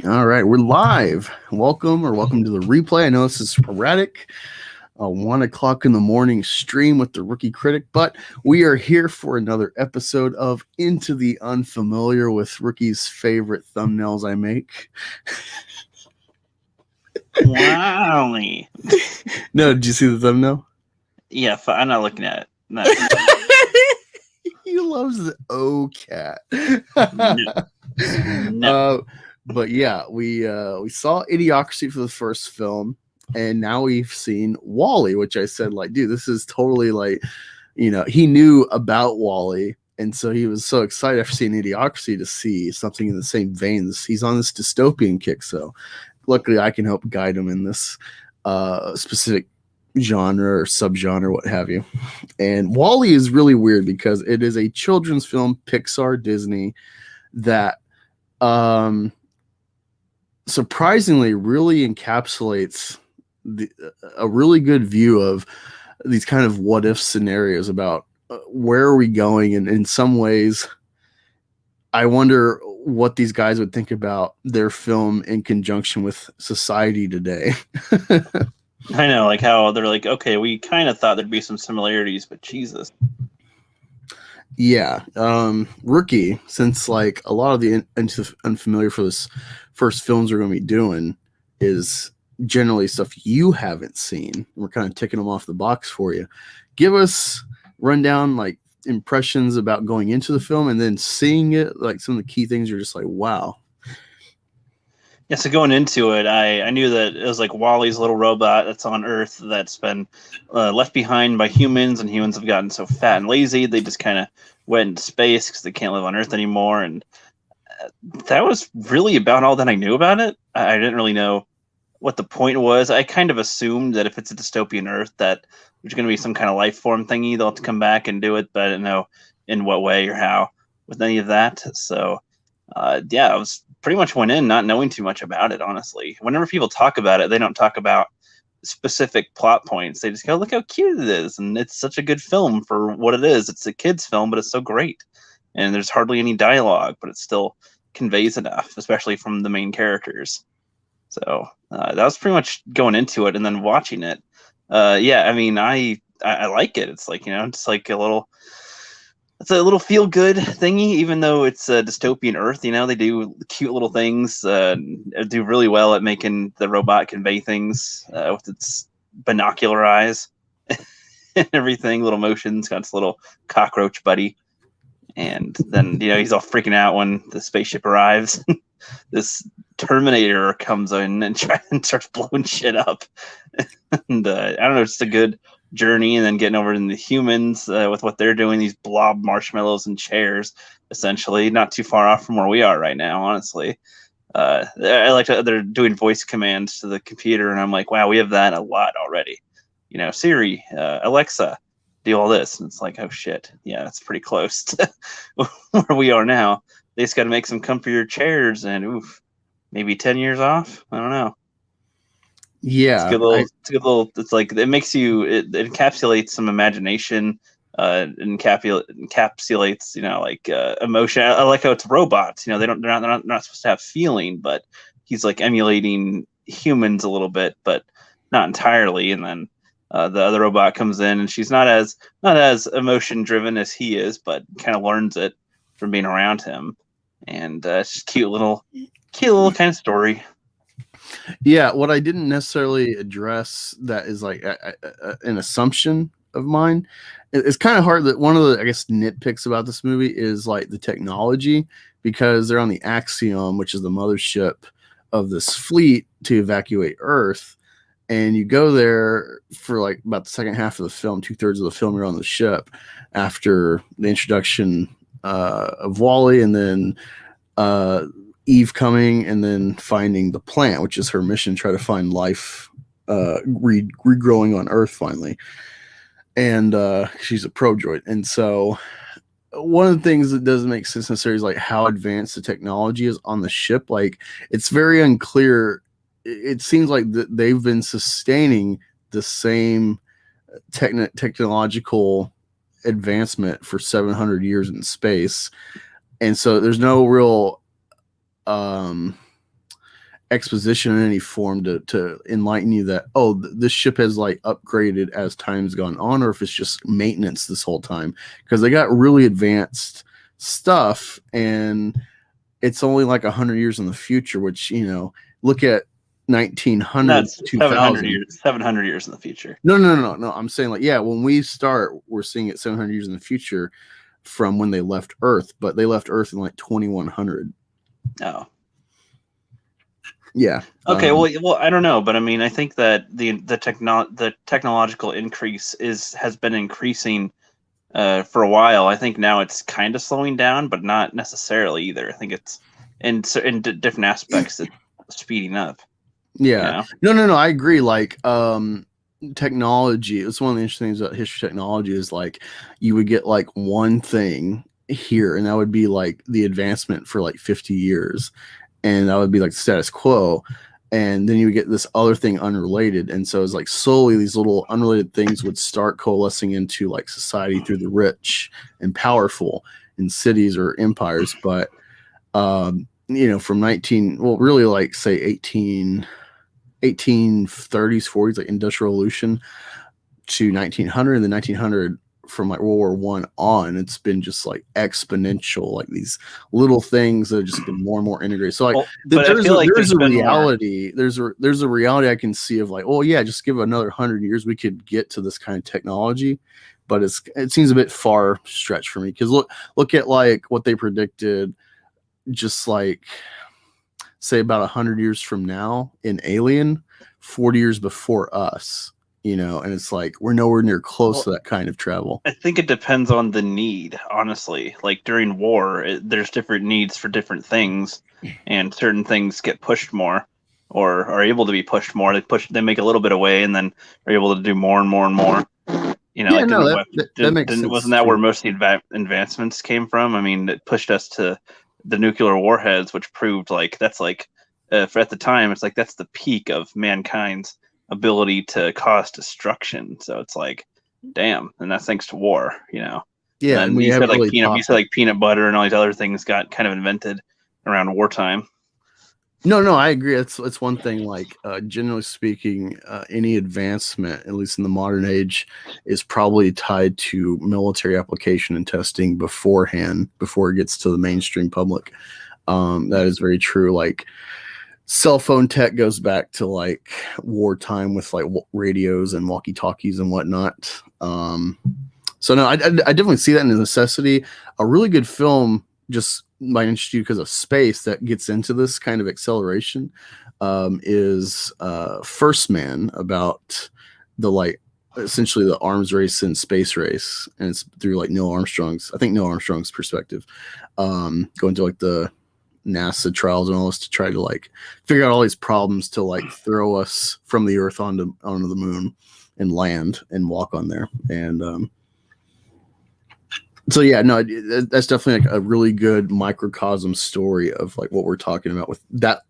All right, we're live. Welcome to the replay. I know this is sporadic, 1 o'clock in the morning stream with the Rookie Critic, but we are here for another episode of Into the Unfamiliar with Rookie's favorite thumbnails I make. Walle. No, did you see the thumbnail? Yeah, I'm not looking at it. No. He loves the O cat. No. But yeah, we saw Idiocracy for the first film, and now we've seen WALL-E, which I said, like, dude, this is totally like, he knew about WALL-E, and so he was so excited after seeing Idiocracy to see something in the same veins. He's on this dystopian kick, so luckily I can help guide him in this specific genre or subgenre, what have you. And WALL-E is really weird because it is a children's film, Pixar, Disney, that surprisingly really encapsulates a really good view of these kind of what if scenarios about where are we going, and in some ways I wonder what these guys would think about their film in conjunction with society today. I know, like how they're like, okay, we kind of thought there'd be some similarities, but Jesus. Yeah. Rookie, since like a lot of the unfamiliar for this first films we're going to be doing is generally stuff you haven't seen. We're kind of ticking them off the box for you. Give us rundown, like impressions about going into the film and then seeing it, like some of the key things you're just like, wow. Yeah, so going into it, I knew that it was like Wally's little robot that's on Earth that's been left behind by humans, and humans have gotten so fat and lazy they just kind of went into space because they can't live on Earth anymore. And that was really about all that I knew about it. I didn't really know what the point was. I kind of assumed that if it's a dystopian Earth that there's going to be some kind of life form thingy. They'll have to come back and do it, but I didn't know in what way or how with any of that. So yeah, I was pretty much went in not knowing too much about it, honestly. Whenever people talk about it, they don't talk about specific plot points. They just go, look how cute it is, and it's such a good film for what it is. It's a kid's film, but it's so great. And there's hardly any dialogue, but it still conveys enough, especially from the main characters. So that was pretty much going into it, and then watching it. Yeah, I mean, I like it. It's like, it's like it's a little feel good thingy, even though it's a dystopian Earth. They do cute little things, do really well at making the robot convey things with its binocular eyes and everything, little motions, got its little cockroach buddy. And then, he's all freaking out when the spaceship arrives. This Terminator comes in and starts blowing shit up. And I don't know, it's a good journey, and then getting over to the humans with what they're doing, these blob marshmallows and chairs, essentially, not too far off from where we are right now, honestly. I like that they're doing voice commands to the computer, and I'm like, wow, we have that a lot already. Siri, Alexa, do all this. And it's like, oh shit, yeah, it's pretty close to where we are now. They just got to make some comfier chairs, and oof, maybe 10 years off. I don't know. Yeah, it's a good little. It's like it makes you. It encapsulates some imagination. Encapsulates, like emotion. I like how it's robots. They're not supposed to have feeling, but he's like emulating humans a little bit, but not entirely. And then the other robot comes in, and she's not as emotion driven as he is, but kind of learns it from being around him. And it's just cute little kind of story. Yeah, what I didn't necessarily address that is like an assumption of mine. It's kind of hard that one of the, I guess, nitpicks about this movie is like the technology, because they're on the Axiom, which is the mothership of this fleet to evacuate Earth. And you go there for like about the second half of the film, 2/3 of the film, you're on the ship after the introduction of WALL-E, and then Eve coming, and then finding the plant, which is her mission, try to find life regrowing on Earth finally. And she's a pro-droid. And so one of the things that doesn't make sense necessarily is like how advanced the technology is on the ship. Like, it's very unclear. It seems like they've been sustaining the same technological advancement for 700 years in space. and so there's no real exposition in any form to enlighten you that this ship has like upgraded as time's gone on, or if it's just maintenance this whole time, because they got really advanced stuff and it's only like 100 years in the future, which, you know, look at 1900, That's 2000 years, 700 years in the future. No, I'm saying like, yeah, when we start, we're seeing it 700 years in the future from when they left Earth, but they left Earth in like 2100. Oh. Yeah. Okay. Well, I don't know, but I mean, I think that the technological increase has been increasing for a while. I think now it's kind of slowing down, but not necessarily either. I think it's in different aspects it's speeding up. Yeah. You know? No. I agree. Like, technology. It's one of the interesting things about history technology is like you would get like one thing here, and that would be like the advancement for like 50 years. And that would be like the status quo. And then you would get this other thing unrelated. And so it's like slowly these little unrelated things would start coalescing into like society through the rich and powerful in cities or empires. But, you know, from really like say 1830s, 40s, like Industrial Revolution to 1900, and then 1900 from like World War One on, it's been just like exponential, like these little things that have just been more and more integrated. So like, there's a reality. There's a reality I can see of like, oh yeah, just give another 100 years, we could get to this kind of technology. But it seems a bit far stretched for me, because look at like what they predicted, just like say about 100 years from now in Alien, 40 years before us. You know, and it's like we're nowhere near close to that kind of travel. I think it depends on the need, honestly. Like during war, there's different needs for different things, and certain things get pushed more, or are able to be pushed more. They make a little bit away, and then are able to do more and more and more. You know, yeah, that makes sense. Wasn't that where most of the advancements came from? I mean, it pushed us to the nuclear warheads, which proved like that's like for at the time, it's like that's the peak of mankind's ability to cause destruction. So it's like, damn, and that's thanks to war, you know. Yeah, and you said like peanut butter and all these other things got kind of invented around wartime. No, I agree. It's one thing. Like generally speaking, any advancement, at least in the modern age, is probably tied to military application and testing beforehand, before it gets to the mainstream public. That is very true. Like, cell phone tech goes back to like wartime with like radios and walkie-talkies and whatnot. So no, I definitely see that in the necessity. A really good film just might interest you because of space that gets into this kind of acceleration is First Man, about the like essentially the arms race and space race, and it's through like Neil Armstrong's perspective, going to like the NASA trials and all this to try to like figure out all these problems to like throw us from the Earth onto the moon and land and walk on there. And so yeah, no, that's definitely like a really good microcosm story of like what we're talking about with that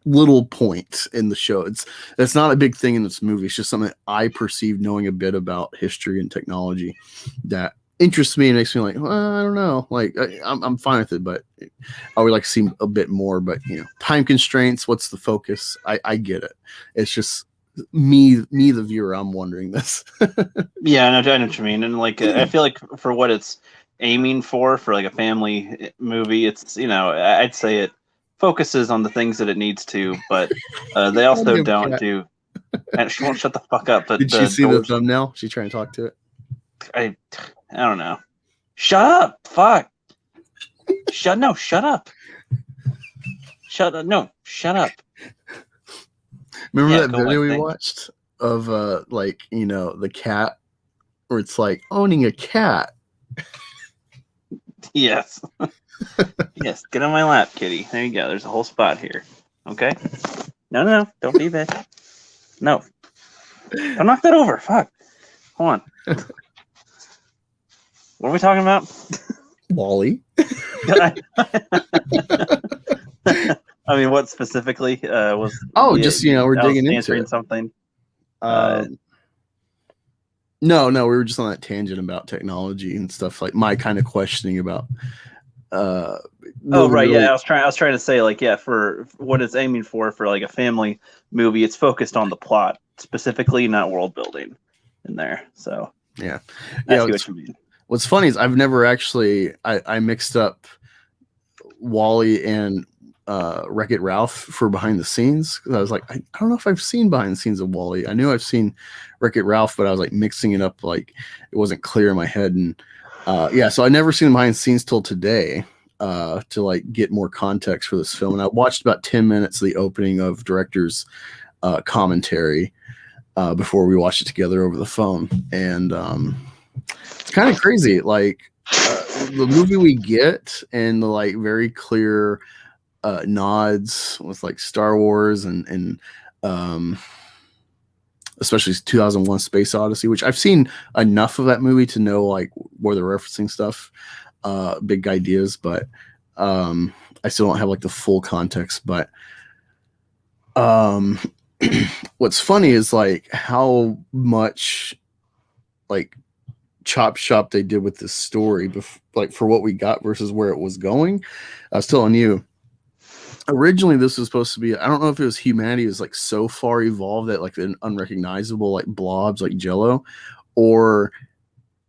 little point in the show. It's not a big thing in this movie. It's just something I perceive knowing a bit about history and technology that interests me and makes me like, well, I don't know, like I'm fine with it, but I would like to see a bit more. But you know, time constraints, what's the focus? I get it. It's just me the viewer, I'm wondering this. Yeah, I know what you mean. And like I feel like for what it's aiming for like a family movie, it's, you know, I'd say it focuses on the things that it needs to, but they also don't do. And she won't shut the fuck up. But did you see the thumbnail? She's trying to talk to it. I don't know. Shut up! Fuck! Shut up! Shut up! No! Shut up! Remember that video we watched of like, you know, the cat, where it's like owning a cat? Yes. Yes. Get on my lap, kitty. There you go. There's a whole spot here. Okay. No, don't be that. No. Don't knock that over. Fuck. Hold on. What are we talking about? WALL-E. I mean, what specifically was? Oh, just, you know, we're digging into answering something. No, we were just on that tangent about technology and stuff, like my kind of questioning about uh Oh really, right, really. yeah. I was trying to say like yeah, for what it's aiming for like a family movie, it's focused on the plot specifically, not world building in there. So Yeah, I yeah. see what you mean. What's funny is I've never actually I mixed up Wally and Wreck-It Ralph for behind the scenes, because I was like, I don't know if I've seen behind the scenes of Wally. I knew I've seen Wreck-It Ralph, but I was like mixing it up, like it wasn't clear in my head. And yeah, so I never seen behind the scenes till today to like get more context for this film. And I watched about 10 minutes of the opening of director's commentary before we watched it together over the phone. And it's kind of crazy, like the movie we get and the like very clear nods with like Star Wars and um, especially 2001 Space Odyssey, which I've seen enough of that movie to know like where they're referencing stuff, big ideas, but I still don't have like the full context. But um, what's funny is like how much like chop shop they did with this story, like for what we got versus where it was going. I was telling you, originally this was supposed to be, I don't know if it was humanity was like so far evolved that like an unrecognizable like blobs like Jello, or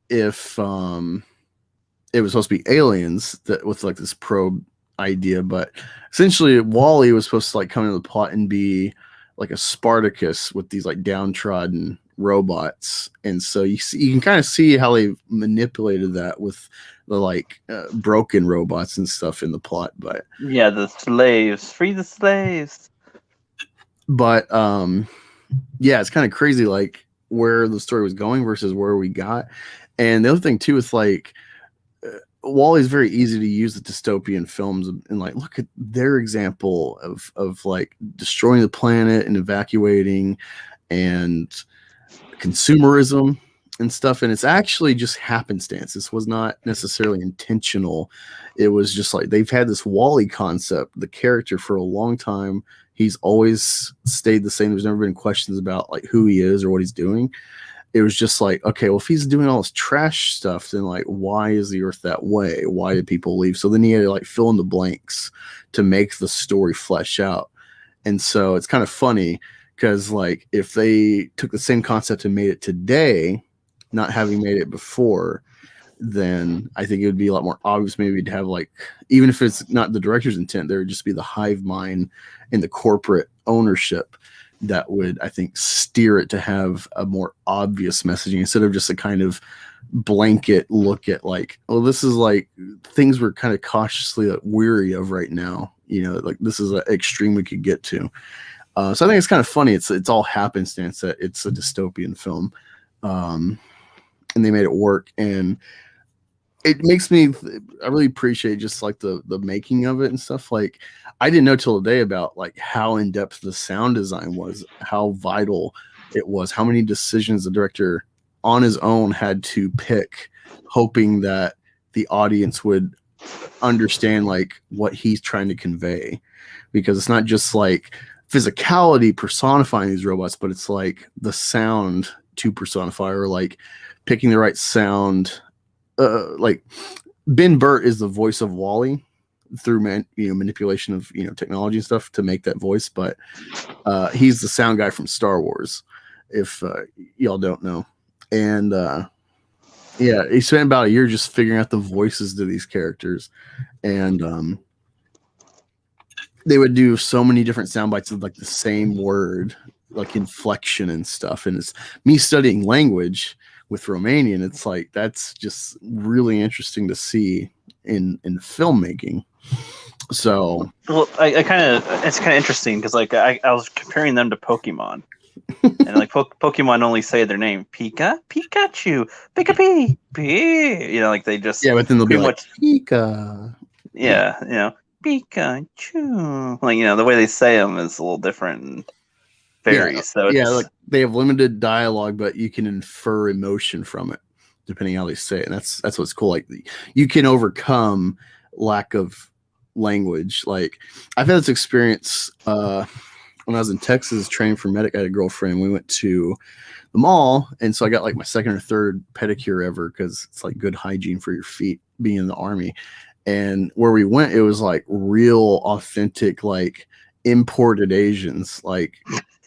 if it was supposed to be aliens that with like this probe idea. But essentially Wally was supposed to like come into the plot and be like a Spartacus with these like downtrodden robots. And so you see, you can kind of see how they manipulated that with the like broken robots and stuff in the plot. But Yeah, the slaves, free the slaves. Yeah, it's kind of crazy like where the story was going versus where we got. And the other thing too is like Wally's very easy to use the dystopian films and like look at their example of like destroying the planet and evacuating and consumerism and stuff. And it's actually just happenstance. This was not necessarily intentional. It was just like they've had this Wally concept, the character, for a long time. He's always stayed the same. There's never been questions about like who he is or what he's doing. It was just like, okay, well, if he's doing all this trash stuff, then like, why is the earth that way? Why did people leave? So then he had to like fill in the blanks to make the story flesh out. And so it's kind of funny because like if they took the same concept and made it today, not having made it before, then I think it would be a lot more obvious maybe to have like, even if it's not the director's intent, there would just be the hive mind and the corporate ownership that would, I think, steer it to have a more obvious messaging instead of just a kind of blanket look at like, oh, this is like things we're kind of cautiously like, weary of right now. You know, like this is an extreme we could get to. So I think it's kind of funny. It's all happenstance that it's a dystopian film, and they made it work. And it makes me, I really appreciate just like the making of it and stuff. Like I didn't know till today about like how in depth the sound design was, how vital it was, how many decisions the director on his own had to pick, hoping that the audience would understand like what he's trying to convey. Because it's not just like physicality personifying these robots, but it's like the sound to personify, or like picking the right sound. Like Ben Burt is the voice of Wally through manipulation of technology and stuff to make that voice, but he's the sound guy from Star Wars, if y'all don't know. And yeah, he spent about a year just figuring out the voices to these characters, and they would do so many different sound bites of like the same word, like inflection and stuff. And it's me studying language with Romanian. It's like that's just really interesting to see in filmmaking. So Well, I kind of it's kind of interesting because like I was comparing them to Pokemon, and like Pokemon only say their name Pikachu, Pika, like they just yeah, but then they'll be pretty like much Pika. yeah, Pikachu, like the way they say them is a little different and varies. Yeah, So yeah, it's like they have limited dialogue, but you can infer emotion from it depending how they say it. And that's what's cool. Like you can overcome lack of language. Like I've had this experience when I was in Texas training for medic. I had a girlfriend. We went to the mall, and so I got like my second or third pedicure ever because it's like good hygiene for your feet being in the army. And where we went, it was like real authentic, like imported Asians, like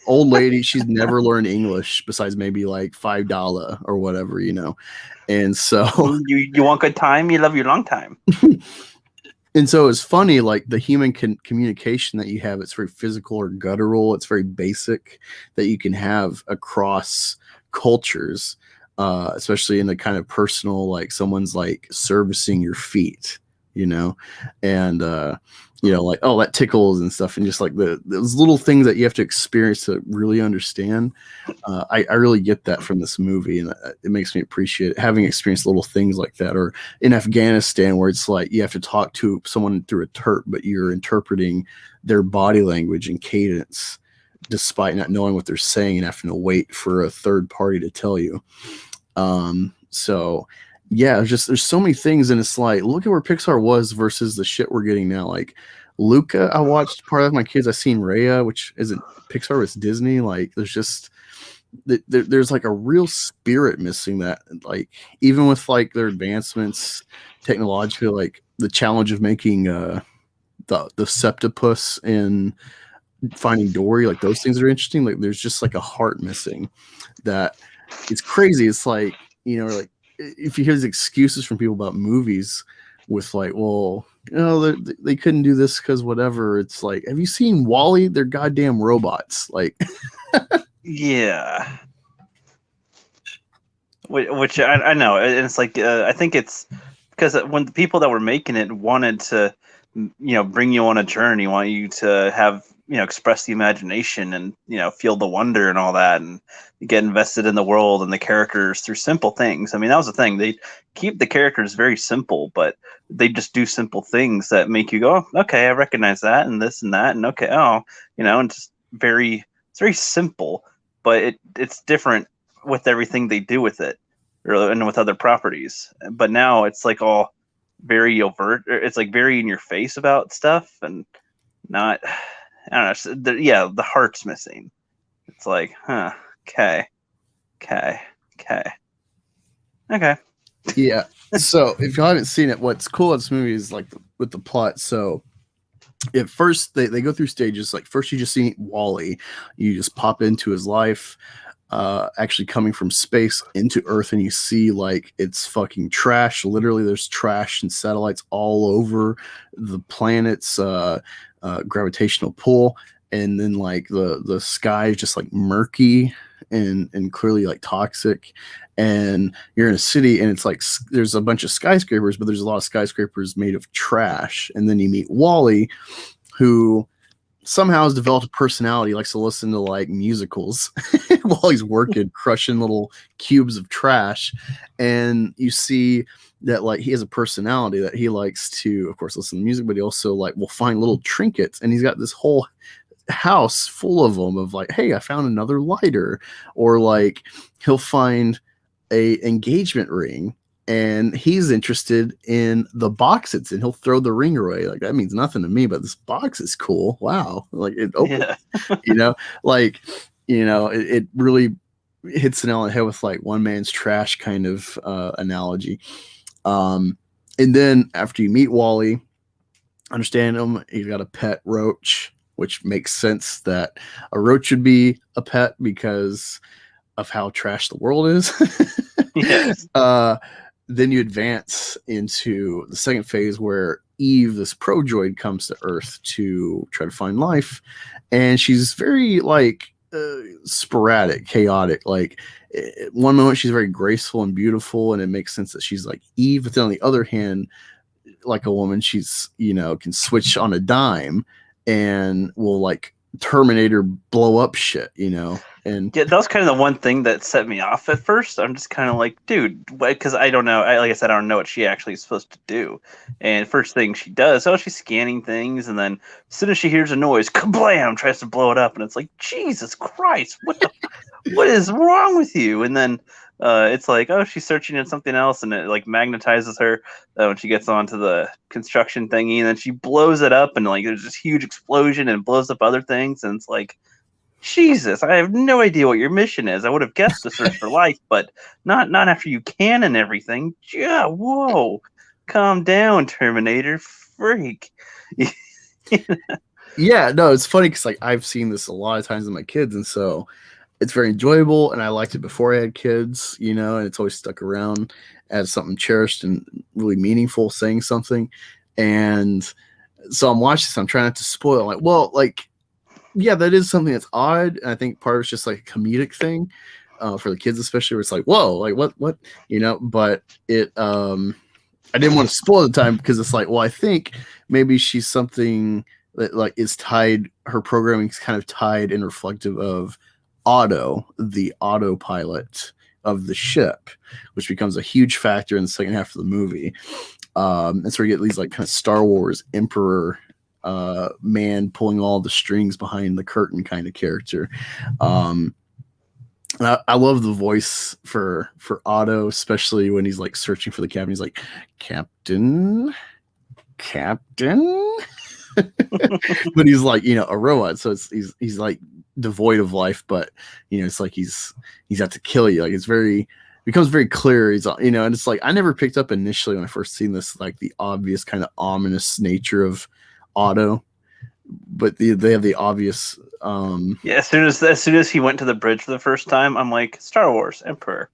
old lady. She's never learned English besides maybe like $5 or whatever, And so, You want good time? You love your long time. and so it's funny, like the human communication that you have, it's very physical or guttural. It's very basic that you can have across cultures, especially in the kind of personal, like someone's like servicing your feet, and, like, oh, that tickles and stuff. And just like those little things that you have to experience to really understand. I really get that from this movie, and it makes me appreciate having experienced little things like that. Or in Afghanistan, where it's like you have to talk to someone through a terp, but you're interpreting their body language and cadence, despite not knowing what they're saying and having to wait for a third party to tell you. So yeah, there's so many things, and it's like, look at where Pixar was versus the shit we're getting now. Like Luca, I watched part of my kids. I've seen Raya, which isn't Pixar, it's Disney. Like there's like a real spirit missing that, like even with like their advancements technologically, like the challenge of making the septopus and Finding Dory, like those things are interesting. Like there's just like a heart missing that it's crazy. It's like, like if you hear these excuses from people about movies with like, well, they couldn't do this because whatever. It's like, have you seen WALL-E? They're goddamn robots. Like, yeah. Which I know, and it's like I think it's because when the people that were making it wanted to, bring you on a journey, want you to have express the imagination and feel the wonder and all that, and get invested in the world and the characters through simple things. I mean, that was the thing. They keep the characters very simple, but they just do simple things that make you go, oh, okay, I recognize that and this and that, and okay, oh, and just it's very simple, but it's different with everything they do with it, and with other properties. But now it's like all very overt. It's like very in your face about stuff, and not. I don't know. The heart's missing. It's like, huh? Okay. Yeah. So if you haven't seen it, what's cool about this movie is like with the plot. So at first they go through stages. Like first you just see WALL-E. You just pop into his life, actually coming from space into Earth, and you see like it's fucking trash. Literally there's trash and satellites all over the planet's gravitational pull. And then like the sky is just like murky and clearly like toxic. And you're in a city, and it's like there's a bunch of skyscrapers, but there's a lot of skyscrapers made of trash. And then you meet WALL-E, who somehow has developed a personality, likes to listen to like musicals while he's working, crushing little cubes of trash. And you see that like he has a personality that he likes to, of course, listen to music, but he also like will find little trinkets, and he's got this whole house full of them, of like, hey, I found another lighter, or like he'll find a engagement ring, and he's interested in the box it's in. He'll throw the ring away. Like, that means nothing to me, but this box is cool. Wow. Like it opens, it really hits the nail on the head with like one man's trash kind of analogy. And then after you meet WALL-E, understand him, he's got a pet roach, which makes sense that a roach would be a pet because of how trash the world is. Yes. Then you advance into the second phase where Eve, this pro-droid, comes to Earth to try to find life. And she's very like sporadic, chaotic. Like one moment she's very graceful and beautiful, and it makes sense that she's like Eve. But then on the other hand, like a woman, she's, can switch on a dime and will like Terminator blow up shit, And yeah, that was kind of the one thing that set me off at first. I'm just kind of like, dude, because I don't know. Like I said, I don't know what she actually is supposed to do. And first thing she does, she's scanning things, and then as soon as she hears a noise, kablam, tries to blow it up, and it's like, Jesus Christ, what is wrong with you? And then it's like, oh, she's searching at something else, and it like magnetizes her when she gets onto the construction thingy, and then she blows it up, and like there's this huge explosion and blows up other things, and it's like, Jesus, I have no idea what your mission is. I would have guessed to search for life, but not after you can and everything. Yeah, whoa. calm down, Terminator freak. Yeah, no, it's funny because like I've seen this a lot of times with my kids, and so it's very enjoyable. And I liked it before I had kids, you know, and it's always stuck around as something cherished and really meaningful, saying something. And so I'm watching this. I'm trying not to spoil. I'm like, well, like, yeah, that is something that's odd. And I think part of it's just like a comedic thing for the kids, especially. Where it's like, whoa, like what, you know. But it, I didn't want to spoil the time because it's like, well, I think maybe she's something that like is tied. Her programming is kind of tied and reflective of Otto, the autopilot of the ship, which becomes a huge factor in the second half of the movie. And so we get these like kind of Star Wars Emperor man pulling all the strings behind the curtain kind of character. I love the voice for Otto, especially when he's like searching for the cabin. He's like, Captain. But he's like, you know, a robot, so he's like devoid of life, but you know, it's like he's out to kill you. Like becomes very clear. He's, you know, and it's like I never picked up initially when I first seen this, like the obvious kind of ominous nature of Otto, but they have the obvious. Yeah, as soon as he went to the bridge for the first time, I'm like, Star Wars Emperor.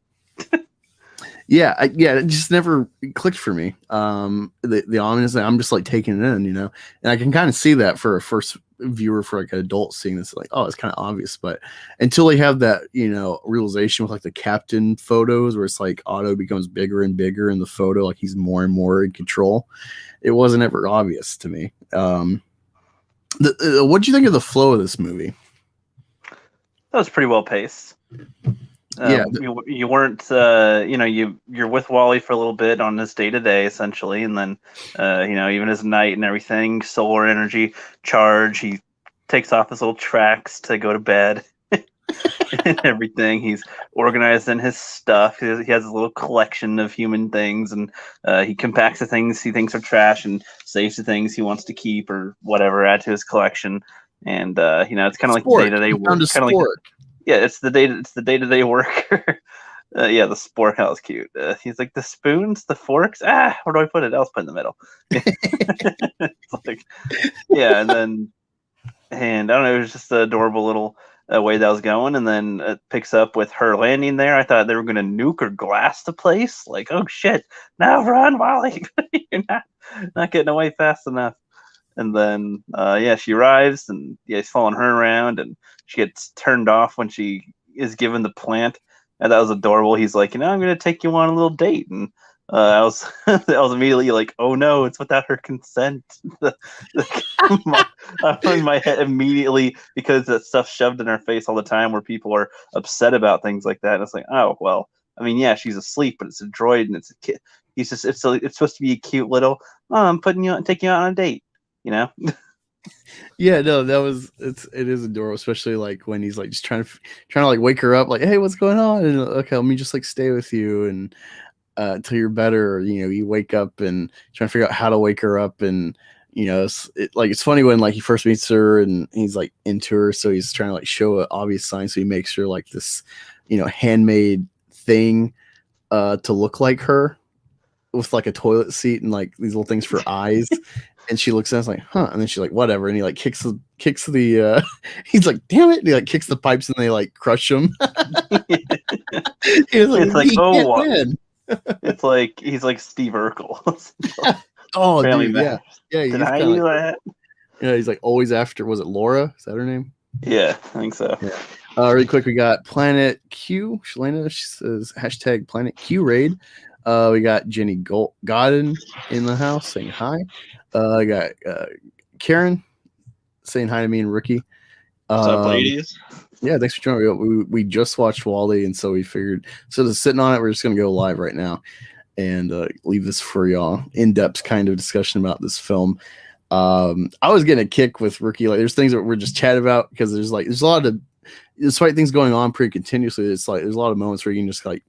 Yeah, it just never clicked for me. The ominous, I'm just like taking it in, you know, and I can kind of see that for a first viewer, for like an adult seeing this, like, oh, it's kind of obvious, but until they have that, you know, realization with like the captain photos where it's like Otto becomes bigger and bigger in the photo, like he's more and more in control, it wasn't ever obvious to me. What do you think of the flow of this movie? That was pretty well paced. Yeah, you weren't, you know, you're with Walle for a little bit on his day to day essentially, and then, you know, even his night and everything, solar energy charge. He takes off his little tracks to go to bed and everything. He's organized in his stuff. He has a little collection of human things, and he compacts the things he thinks are trash and saves the things he wants to keep or whatever, add to his collection. And you know, it's kind of like the day to day work. Kind of like. Yeah, it's the day-to-day worker. Yeah, the spork, that was cute. He's like, the spoons, the forks, where do I put it? I'll put it in the middle. It's like, yeah, and I don't know, it was just an adorable little way that was going, and then it picks up with her landing there. I thought they were going to nuke or glass the place. Like, oh shit, now run, Walle. You're not getting away fast enough. And then, yeah, she arrives, and yeah, he's following her around, and she gets turned off when she is given the plant, and that was adorable. He's like, you know, I'm going to take you on a little date, and I was immediately like, oh no, it's without her consent. I'm in my head immediately because that stuff shoved in her face all the time, where people are upset about things like that. And it's like, oh well, I mean, yeah, she's asleep, but it's a droid, and it's a kid. He's just it's supposed to be a cute little, oh, I'm taking you out on a date. You know? Yeah, no, it is adorable, especially like when he's like just trying to like wake her up, like, hey, what's going on? And okay, let me just like stay with you and until you're better. Or, you know, you wake up and trying to figure out how to wake her up, and you know, it's funny when like he first meets her and he's like into her, so he's trying to like show an obvious sign, so he makes her like this, you know, handmade thing to look like her with like a toilet seat and like these little things for eyes. And she looks at us like, huh? And then she's like, whatever. And he like kicks the he's like, damn it. And he like kicks the pipes and they like crush him. It's like, oh, it's like he's like Steve Urkel. Oh, dude, yeah. Did I do that? Yeah, he's like always after. Was it Laura? Is that her name? Yeah, I think so. Yeah. Really quick, we got Planet Q. Shalana, she says hashtag Planet Q raid. We got Jenny Godden in the house saying hi. I got Karen saying hi to me and Rookie. What's up, ladies? Yeah, thanks for joining. We just watched WALL-E, and so we figured, so just sitting on it, we're just going to go live right now and leave this for y'all. In-depth kind of discussion about this film. I was getting a kick with Rookie. Like, there's things that we're just chatting about because there's a lot of, despite things going on pretty continuously, it's like there's a lot of moments where you can just like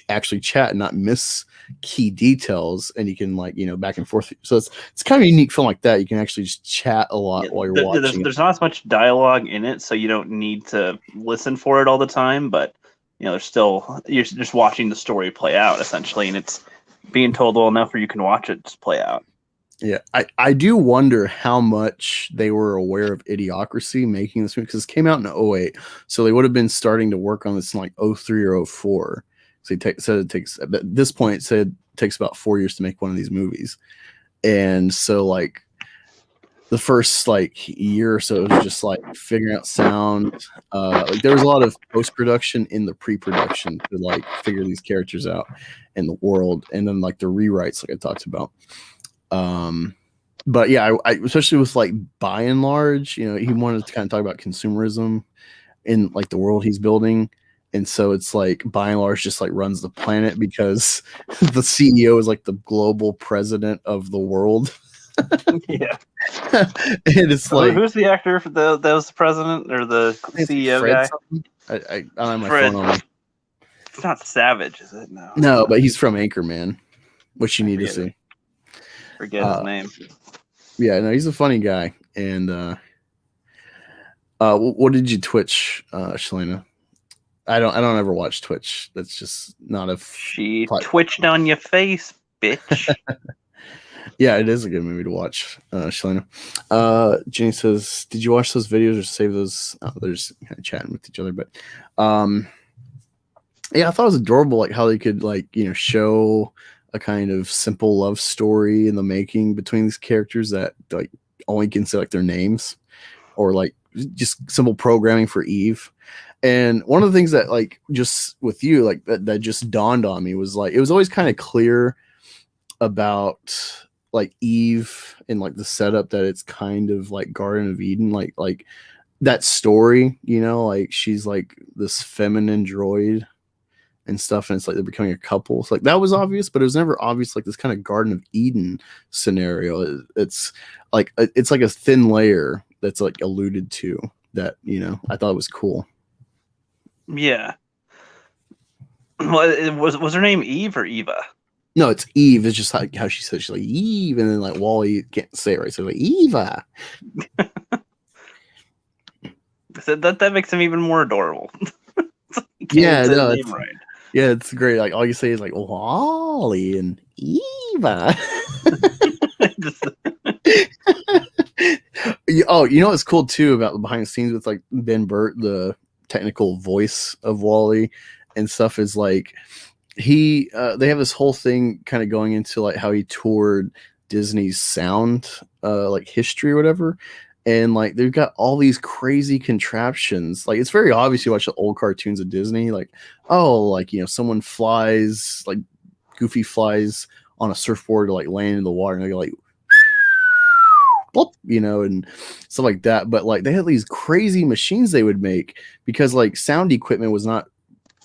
actually chat and not miss key details, and you can like, you know, back and forth. So it's kind of a unique film like that. You can actually just chat a lot while you're watching. There's not as much dialogue in it, so you don't need to listen for it all the time. But you know, you're just watching the story play out essentially, and it's being told well enough where you can watch it just play out. Yeah, I do wonder how much they were aware of Idiocracy making this movie, because it came out in 08, so they would have been starting to work on this in like 03 or 04. So said it takes, at this point, it said it takes about 4 years to make one of these movies. And so like the first like year or so, it was just like figuring out sound. Like there was a lot of post-production in the pre-production to like figure these characters out and the world, and then like the rewrites like I talked about. But yeah, I especially with like by and large, he wanted to kind of talk about consumerism in like the world he's building. And so it's like by and large just like runs the planet because the CEO is like the global president of the world. Yeah. And it's like, who's the actor that was the president or the CEO guy? I don't have my Fred. phone on me. It's not Savage, is it? No, but he's from Anchorman, which you need to see. Forget his name. Yeah, no, he's a funny guy. And what did you Twitch, Shalena? I don't ever watch Twitch. That's just not a. She twitched on your face, bitch. Yeah, it is a good movie to watch, Shalena. Jenny says, "Did you watch those videos or save those?" Oh, they're just kind of chatting with each other, but yeah, I thought it was adorable, like how they could like show a kind of simple love story in the making between these characters that like only can say like their names, or like just simple programming for Eve. And one of the things that like just with you like that just dawned on me was like it was always kind of clear about like Eve and like the setup that it's kind of like Garden of Eden, like that story, like she's like this feminine droid and stuff, and it's like they're becoming a couple. So like that was obvious, but it was never obvious like this kind of Garden of Eden scenario. It's like a thin layer that's like alluded to that I thought was cool. Yeah. Well, was her name Eve or Eva? No, it's Eve. It's just like how she says, she's like Eve, and then like Walle can't say it right, so like Eva. that makes him even more adorable. Yeah, no, right. Yeah, it's great. Like all you say is like Walle and Eva. Oh, what's cool too about the behind the scenes with like Ben Burt, the technical voice of Walle and stuff, is like they have this whole thing kind of going into like how he toured Disney's sound like history or whatever, and like they've got all these crazy contraptions. Like it's very obvious you watch the old cartoons of Disney, like someone flies, like Goofy flies on a surfboard to like land in the water, and they're like and stuff like that. But like they had these crazy machines they would make because like sound equipment was not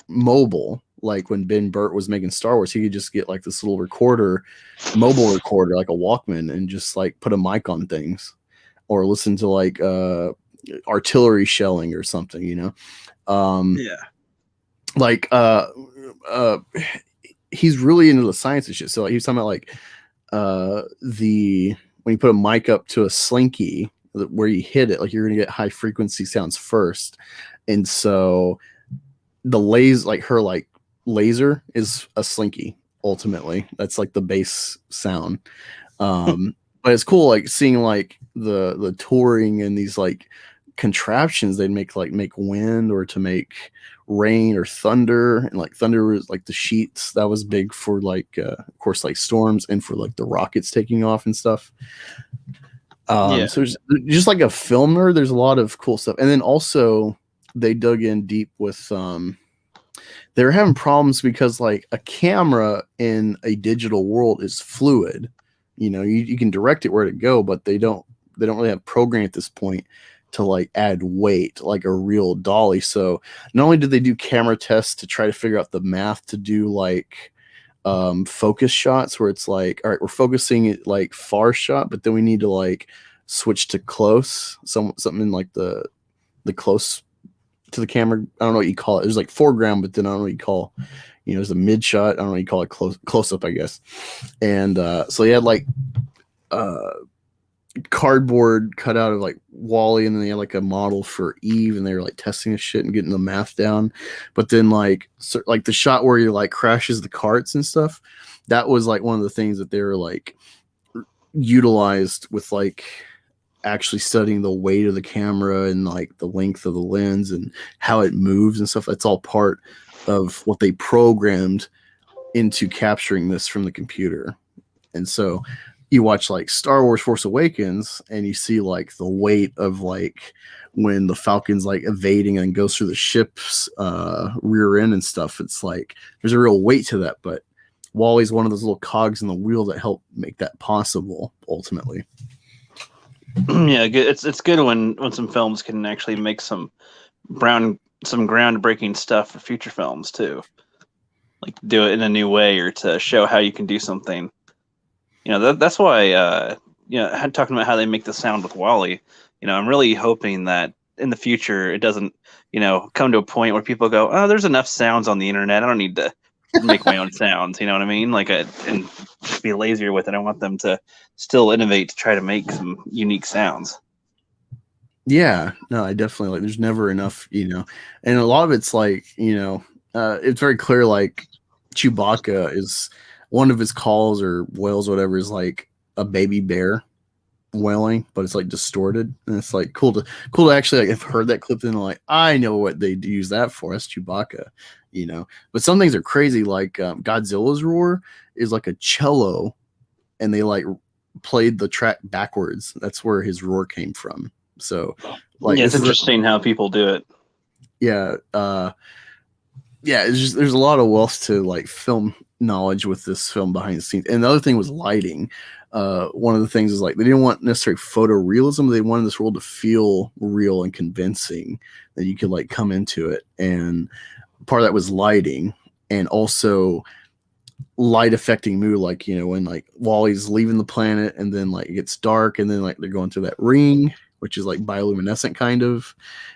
mobile. Like when Ben Burt was making Star Wars, he could just get like this little mobile recorder, like a Walkman, and just like put a mic on things or listen to like artillery shelling or something, yeah. Like he's really into the science and shit. So like, he was talking about like when you put a mic up to a slinky where you hit it, like you're gonna get high frequency sounds first. And so the laser is a slinky ultimately. That's like the bass sound. But it's cool like seeing like the touring and these like contraptions they'd make wind or to make rain or thunder, and like thunder was like the sheets that was big for like of course like storms and for like the rockets taking off and stuff. So just like a film nerd, there's a lot of cool stuff. And then also they dug in deep with they were having problems because like a camera in a digital world is fluid. You can direct it where to go, but they don't really have programming at this point to like add weight like a real dolly. So not only did they do camera tests to try to figure out the math to do like focus shots where it's like, all right, we're focusing it like far shot, but then we need to like switch to close, something in like the close to the camera. I don't know what you call it. There's like foreground, but then I don't know what you call, there's a mid shot. I don't know what you call it, close up, I guess. And so you had like cardboard cut out of like Walle, and then they had like a model for Eve, and they were like testing this shit and getting the math down. But then like the shot where he like crashes the carts and stuff, that was like one of the things that they were like utilized with like actually studying the weight of the camera and like the length of the lens and how it moves and stuff. That's all part of what they programmed into capturing this from the computer. And so you watch like Star Wars Force Awakens and you see like the weight of like when the Falcon's like evading and goes through the ship's rear end and stuff. It's like there's a real weight to that, but Walle's one of those little cogs in the wheel that help make that possible ultimately. Yeah, it's good when some films can actually make some groundbreaking stuff for future films too, like do it in a new way or to show how you can do something. That's why talking about how they make the sound with Walle. I'm really hoping that in the future it doesn't come to a point where people go, oh, there's enough sounds on the internet, I don't need to make my own sounds. You know what I mean? And be lazier with it. I want them to still innovate to try to make some unique sounds. Yeah, no, I definitely like. There's never enough, and a lot of it's like, it's very clear. Like Chewbacca is one of his calls or wails, or whatever, is like a baby bear wailing, but it's like distorted, and it's like cool to actually like have heard that clip and like I know what they use that for. That's Chewbacca, But some things are crazy, like Godzilla's roar is like a cello, and they like played the track backwards. That's where his roar came from. So, like, it's interesting how people do it. Yeah, it's just there's a lot of wealth to like film knowledge with this film behind the scenes. And the other thing was lighting. One of the things is like they didn't want necessarily photorealism. They wanted this world to feel real and convincing that you could like come into it. And part of that was lighting, and also light affecting mood, like when like Wally's leaving the planet and then like it gets dark and then like they're going through that ring, which is like bioluminescent kind of,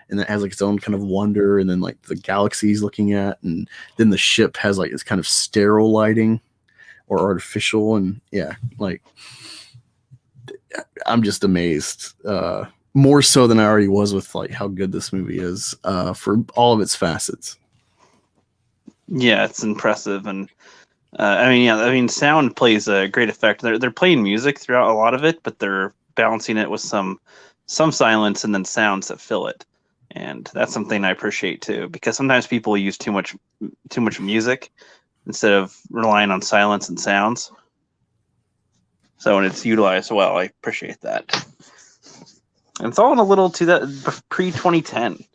and that has like its own kind of wonder, and then like the galaxy he's looking at, and then the ship has like this kind of sterile lighting or artificial, and like I'm just amazed, more so than I already was with like how good this movie is for all of its facets. Yeah, it's impressive, and sound plays a great effect. They're playing music throughout a lot of it, but they're balancing it with some silence and then sounds that fill it, and that's something I appreciate too. Because sometimes people use too much music instead of relying on silence and sounds. So when it's utilized well, I appreciate that. And it's all in a little to that pre-2010.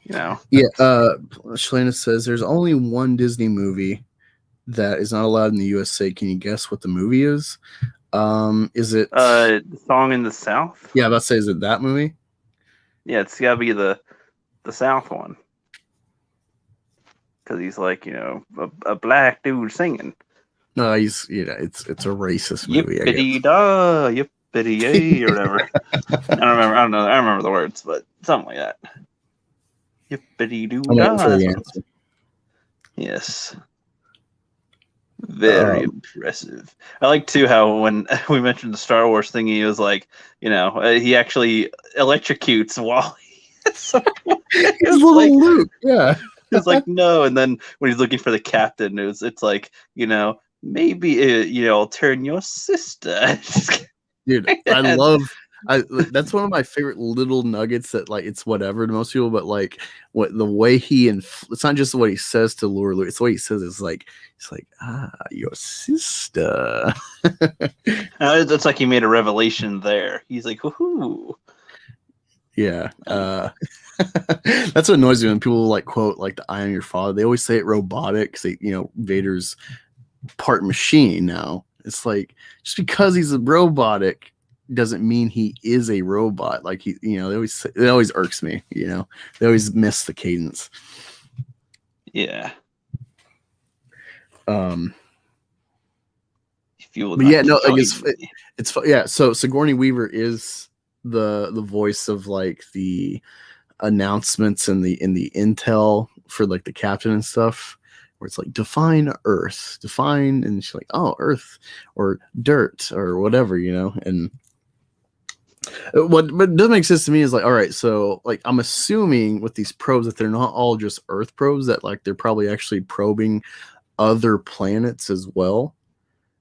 Yeah. Shalana says there's only one Disney movie that is not allowed in the USA. Can you guess what the movie is? Is it Song in the South? Yeah, I was about to say, is it that movie? Yeah, it's gotta be the South one. Because he's like, a black dude singing. No, he's it's a racist movie. Yippity da, yippity yay, or whatever. I remember the words, but something like that. Yippity doo da. Yes. Very impressive. I like too how when we mentioned the Star Wars thing, he was like, he actually electrocutes Walle. So his little like, Luke, yeah. It's like no, and then when he's looking for the captain, it's like maybe I'll turn your sister. Dude, that's one of my favorite little nuggets that like it's whatever to most people, but like what the way it's not just what he says to lure Luke, it's the way he says it's like your sister. It's like he made a revelation there. He's like, woohoo. Yeah. That's what annoys me when people like quote like the I am your father. They always say it robotic because Vader's part machine now. It's like just because he's a robotic doesn't mean he is a robot. Like he, it always irks me. They always miss the cadence. Yeah. But yeah, no, like it's yeah. So Sigourney Weaver is the voice of like the announcements and the intel for like the captain and stuff, where it's like define Earth, and she's like, oh, Earth or dirt or whatever, and what doesn't make sense to me is like, all right, so like I'm assuming with these probes that they're not all just Earth probes, that like they're probably actually probing other planets as well.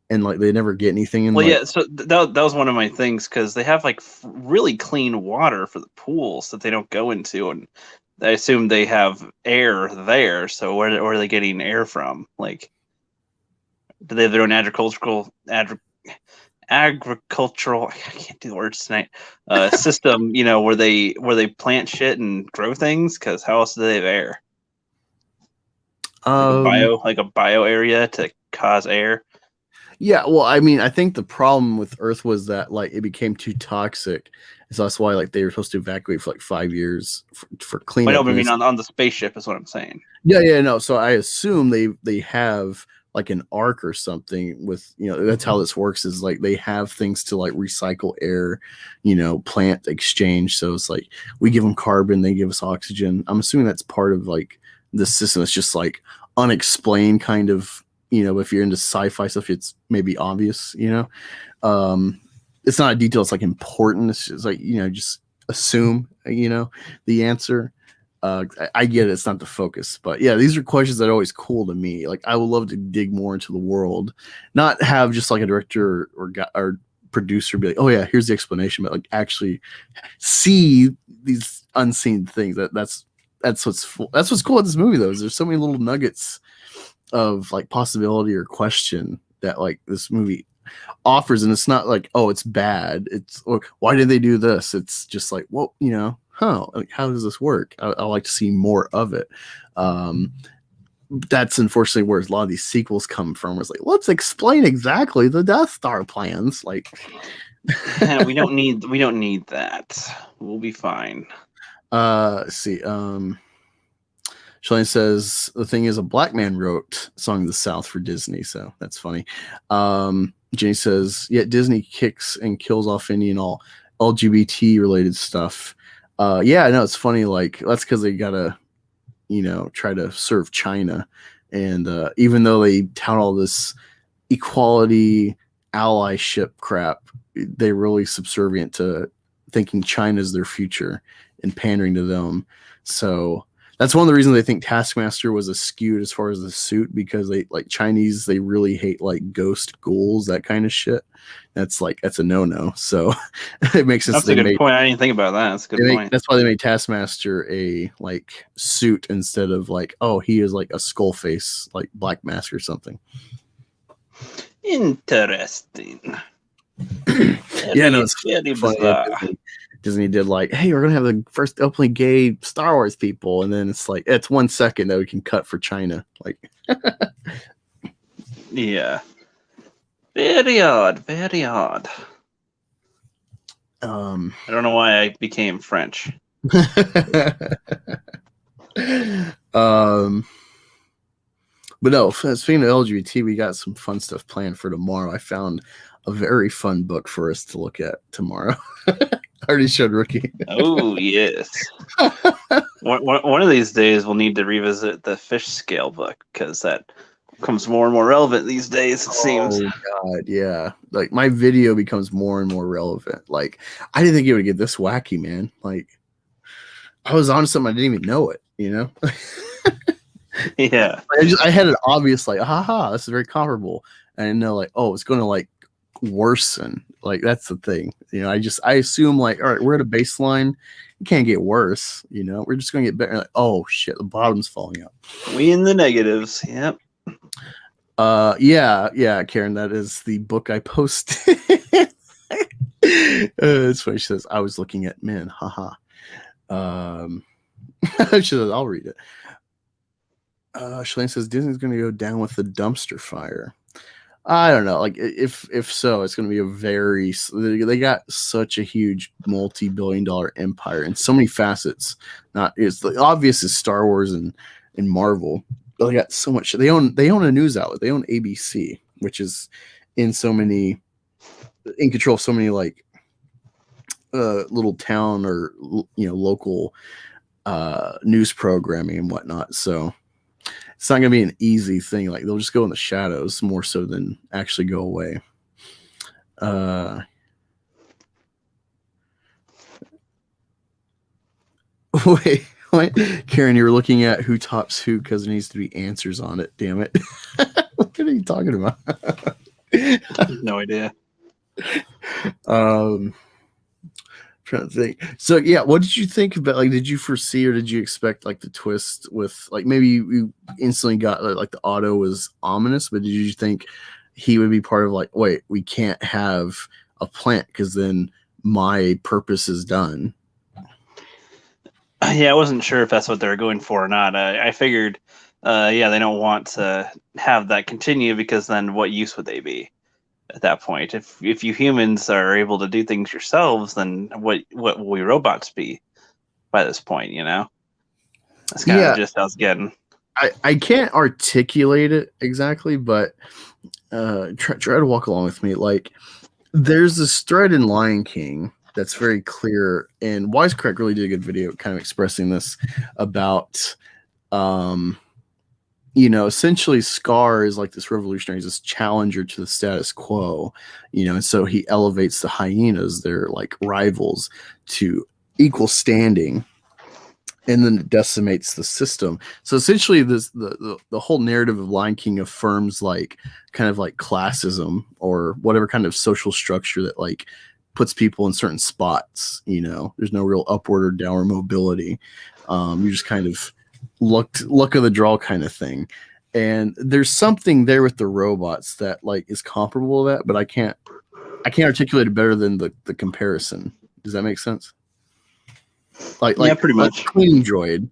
and like they never get anything in. Well, like, yeah. So that was one of my things because they have like really clean water for the pools that they don't go into, and I assume they have air there. So where are they getting air from? Like, do they have their own agricultural? I can't do the words tonight. System, where they plant shit and grow things. Because how else do they have air? Like a bio area to cause air. Yeah, well, I mean, I think the problem with Earth was that like it became too toxic, so that's why like they were supposed to evacuate for like 5 years for cleanup. I mean on the spaceship is what I'm saying. Yeah, no. So I assume they have like an arc or something with that's how this works is like they have things to like recycle air, plant exchange. So it's like we give them carbon, they give us oxygen. I'm assuming that's part of like the system. It's just like unexplained kind of. If you're into sci-fi stuff, it's maybe obvious, it's not a detail. It's like important. It's just like, just assume, the answer. I get it. It's not the focus, but yeah, these are questions that are always cool to me. Like I would love to dig more into the world, not have just like a director or producer be like, oh yeah, here's the explanation, but like actually see these unseen things. That's what's cool about this movie though, is there's so many little nuggets of like possibility or question that like this movie offers, and it's not like, oh, it's bad, it's or why did they do this, it's just like, well, like, how does this work? I like to see more of it. That's unfortunately where a lot of these sequels come from. It's like, let's explain exactly the Death Star plans. Like we don't need that. We'll be fine. Let's see. Shalane says the thing is a black man wrote Song of the South for Disney, so that's funny. Jenny says, yeah, Disney kicks and kills off any and all LGBT related stuff. Yeah, I know, it's funny. Like that's because they gotta, try to serve China, and even though they tout all this equality allyship crap, they're really subservient to thinking China's their future and pandering to them. So that's one of the reasons they think Taskmaster was skewed as far as the suit, because they like Chinese, they really hate like ghost ghouls, that kind of shit. That's a no-no. So it makes sense. That's a good point. I didn't think about that. That's a good point. That's why they made Taskmaster a like suit instead of like, oh, he is like a skull face, like Black Mask or something. Interesting. Yeah, no, it's very funny. Disney did like, hey, we're gonna have the first openly gay Star Wars people, and then it's like it's 1 second that we can cut for China. Like, yeah, very odd, very odd. I don't know why I became French. But no, speaking of LGBT, we got some fun stuff planned for tomorrow. I found a very fun book for us to look at tomorrow. I already showed Rookie. Oh, yes. One of these days, we'll need to revisit the fish scale book, because that becomes more and more relevant these days, it seems. Oh, God, yeah. Like, my video becomes more and more relevant. Like, I didn't think it would get this wacky, man. Like, I was on something, I didn't even know it, Yeah. I had an obvious, like, haha, this is very comparable. And I know, like, oh, it's going to, like, worsen. Like, that's the thing. I assume, like, all right, we're at a baseline. It can't get worse. We're just going to get better. Like, oh, shit, the bottom's falling out. We in the negatives. Yep. Yeah, Karen, that is the book I posted. It's funny. She says, I was looking at men. Haha. She says, I'll read it. Shalane says Disney's going to go down with the dumpster fire. I don't know. Like, if so, it's going to be a very. They got such a huge multi-billion-dollar empire and so many facets. It's the obvious is Star Wars and Marvel. But they got so much. They own a news outlet. They own ABC, which is in control of so many like little town or local news programming and whatnot. So it's not going to be an easy thing. Like, they'll just go in the shadows more so than actually go away. Wait, Karen, you were looking at who tops who because there needs to be answers on it. Damn it. What are you talking about? No idea. Trying to think. So yeah, what did you think about, like, did you foresee or did you expect like the twist with, like, maybe you instantly got like the auto was ominous, but did you think he would be part of, like, wait, we can't have a plant because then my purpose is done? Yeah, I wasn't sure if that's what they were going for or not. I figured, yeah, they don't want to have that continue because then what use would they be at that point? If you humans are able to do things yourselves, then what will we robots be by this point? You know, that's kind of the gist I was getting. I can't articulate it exactly, but try to walk along with me. Like, there's this thread in Lion King that's very clear, and Wisecrack really did a good video kind of expressing this about, essentially Scar is like this revolutionary, this challenger to the status quo, and so he elevates the hyenas, they're like rivals, to equal standing, and then it decimates the system. So essentially the whole narrative of Lion King affirms like kind of like classism or whatever kind of social structure that like puts people in certain spots. There's no real upward or downward mobility. You just kind of luck of the draw kind of thing. And there's something there with the robots that like is comparable to that, but I can't articulate it better than the comparison. Does that make sense? Like pretty much. Cleaning droid,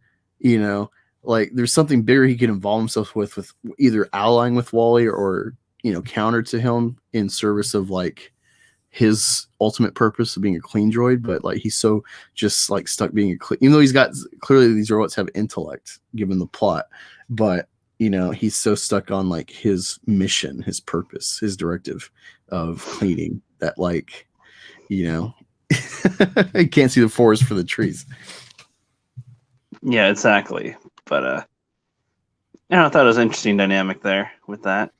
like there's something bigger he can involve himself with either allying with Walle or counter to him in service of like his ultimate purpose of being a clean droid. But like he's so just like stuck being a clean, even though he's got, clearly these robots have intellect given the plot, but he's so stuck on like his mission, his purpose, his directive of cleaning that like I can't see the forest for the trees. Yeah, exactly. But I thought it was an interesting dynamic there with that.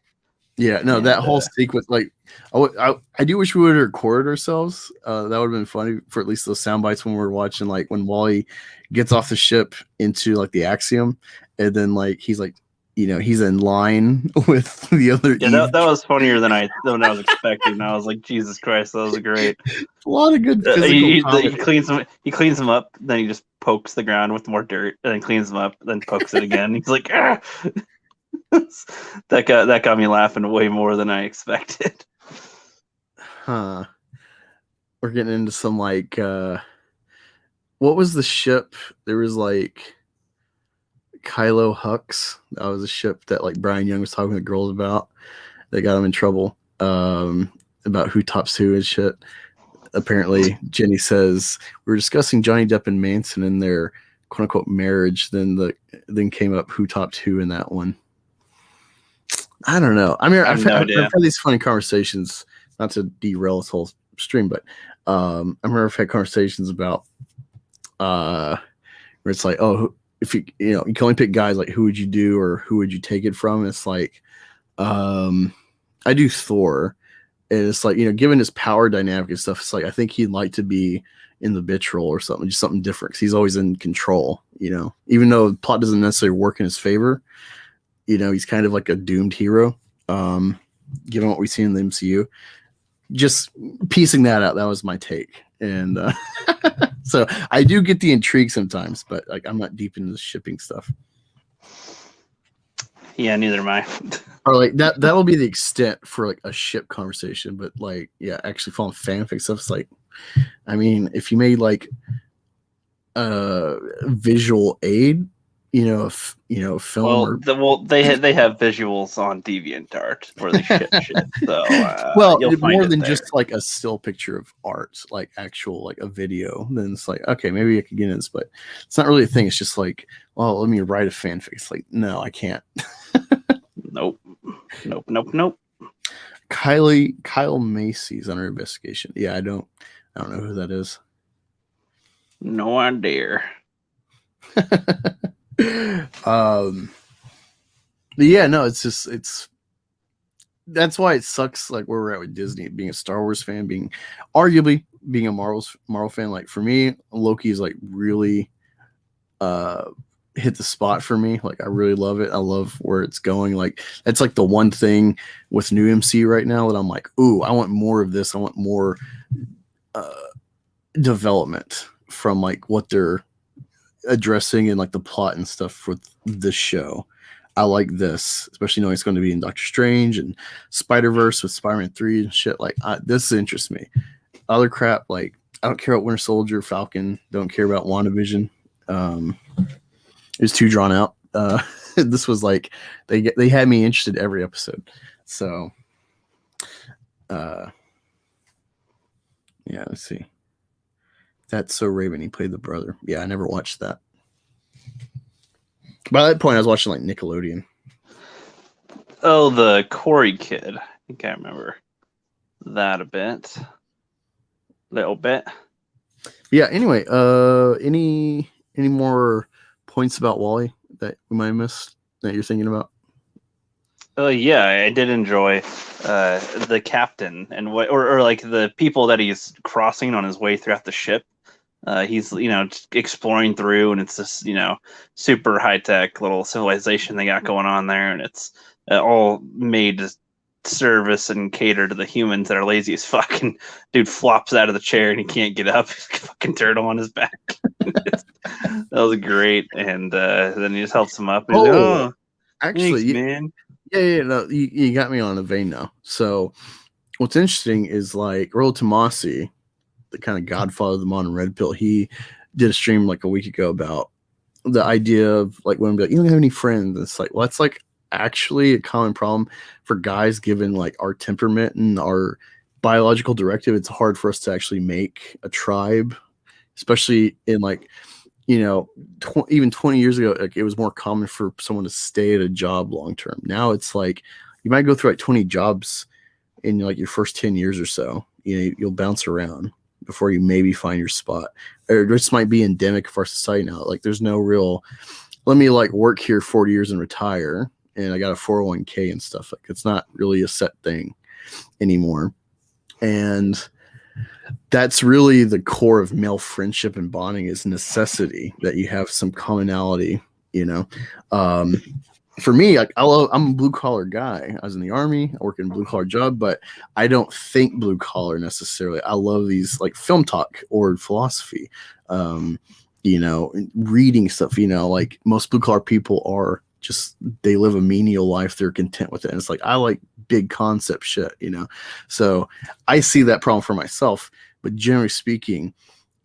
Yeah, no, that whole sequence, like, I do wish we would have recorded ourselves. That would have been funny for at least those sound bites when we were watching, like when Walle gets off the ship into like the Axiom, and then like he's like, he's in line with the other. Yeah, that was funnier than I was expecting. I was like, Jesus Christ, that was great. A lot of good physical he cleans them up, then he just pokes the ground with more dirt, and then cleans them up, then pokes it again. He's like, ah! that got me laughing way more than I expected. Huh. We're getting into some like what was the ship? There was like Kylo Hux. That was a ship that like Brian Young was talking to the girls about. That got him in trouble. About who tops who and shit. Apparently, Jenny says we were discussing Johnny Depp and Manson and their quote unquote marriage. Then came up who topped who in that one. I don't know. I mean, I've had these funny conversations. Not to derail this whole stream, but I remember I've had conversations about where it's like, oh, if you can only pick guys, like who would you do or who would you take it from? And it's like, I do Thor, and it's like, given his power dynamic and stuff, it's like I think he'd like to be in the bitch role or something, just something different, because he's always in control. Even though the plot doesn't necessarily work in his favor. He's kind of like a doomed hero, given what we see in the MCU. Just piecing that out, that was my take. And so I do get the intrigue sometimes, but like I'm not deep into the shipping stuff. Yeah, neither am I. Or like that'll be the extent for like a ship conversation, but like, yeah, actually following fanfic stuff, it's like, I mean, if you made like visual aid, film. They have visuals on DeviantArt where they ship shit. So more than just like a still picture of art, like actual like a video. Then it's like, okay, maybe I could get into this, but it's not really a thing. It's just like, well, let me write a fanfic. It's like, no, I can't. Nope. Kyle Macy's under investigation. Yeah, I don't know who that is. No idea. Yeah, no, it's that's why it sucks like where we're at with Disney, being a Star Wars fan, arguably being a Marvel fan. Like for me, Loki is like really hit the spot for me. Like I really love it. I love where it's going. Like that's like the one thing with new MC right now that I'm like, ooh, I want more of this. I want more uh, development from like what they're addressing and like the plot and stuff with this show. I like this, especially knowing it's going to be in Doctor Strange and Spider-Verse with Spider-Man 3 and shit. Like this interests me. Other crap, like I don't care about Winter Soldier, Falcon. Don't care about WandaVision. It was too drawn out. This was like they had me interested every episode. So, yeah, let's see. That's So Raven. He played the brother. Yeah, I never watched that. By that point, I was watching like Nickelodeon. Oh, the Corey kid. I think I remember that a bit. Little bit. Yeah. Anyway, any more points about WALL-E that we might have missed that you're thinking about? Yeah, I did enjoy the captain and what, or like the people that he's crossing on his way throughout the ship. He's exploring through, and it's this super high tech little civilization they got going on there, and it's all made to service and cater to the humans that are lazy as fuck. And dude flops out of the chair and he can't get up. He's like a fucking turtle on his back. That was great. And then he just helps him up. And he's like, oh, actually, thanks, man. Yeah, no, you got me on a vein now. So, what's interesting is like Earl Tomasi, the kind of godfather of the modern red pill, he did a stream like a week ago about the idea of like women be like, you don't have any friends. And it's like, well, that's like actually a common problem for guys given like our temperament and our biological directive. It's hard for us to actually make a tribe, especially in like, even 20 years ago, like it was more common for someone to stay at a job long term. Now it's like you might go through like 20 jobs in like your first 10 years or so. You'll bounce around before you maybe find your spot. Or this might be endemic of our society now. Like there's no real, let me like work here 40 years and retire, and I got a 401k and stuff. Like it's not really a set thing anymore. And that's really the core of male friendship and bonding, is necessity that you have some commonality, for me, like I'm a blue collar guy. I was in the army. I work in a blue collar job, but I don't think blue collar necessarily. I love these like film talk or philosophy, reading stuff, like most blue collar people are just, they live a menial life. They're content with it. And it's like, I like big concept shit, so I see that problem for myself. But generally speaking,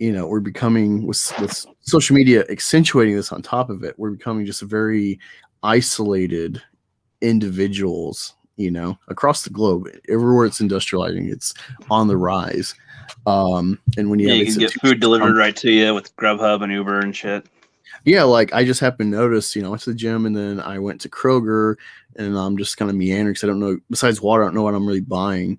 we're becoming, with social media accentuating this on top of it, we're becoming just very isolated individuals, across the globe. Everywhere it's industrializing, it's on the rise. And when you can get food delivered right to you with Grubhub and Uber and shit. Yeah, like I just happened to notice, I went to the gym and then I went to Kroger, and I'm just kind of meandering because I don't know, besides water, I don't know what I'm really buying.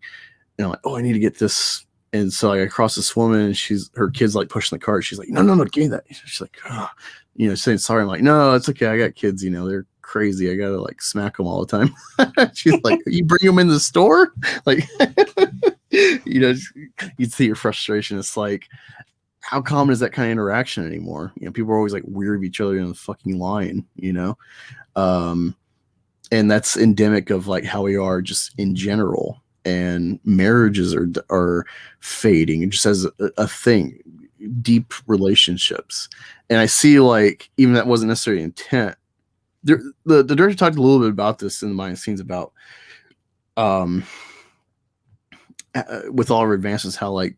And I'm like, oh, I need to get this. And so I cross this woman, and her kid's like pushing the cart. She's like, no, give me that. She's like, oh, saying sorry. I'm like, no, it's okay. I got kids, they're crazy. I got to like smack them all the time. She's like, you bring them in the store? Like, you'd see your frustration. It's like, how common is that kind of interaction anymore? People are always like weird of each other in the fucking line, and that's endemic of like how we are just in general. And marriages are fading just as a thing, deep relationships. And I see like, even that wasn't necessarily intent. The director talked a little bit about this in the behind the scenes about, with all our advances, how like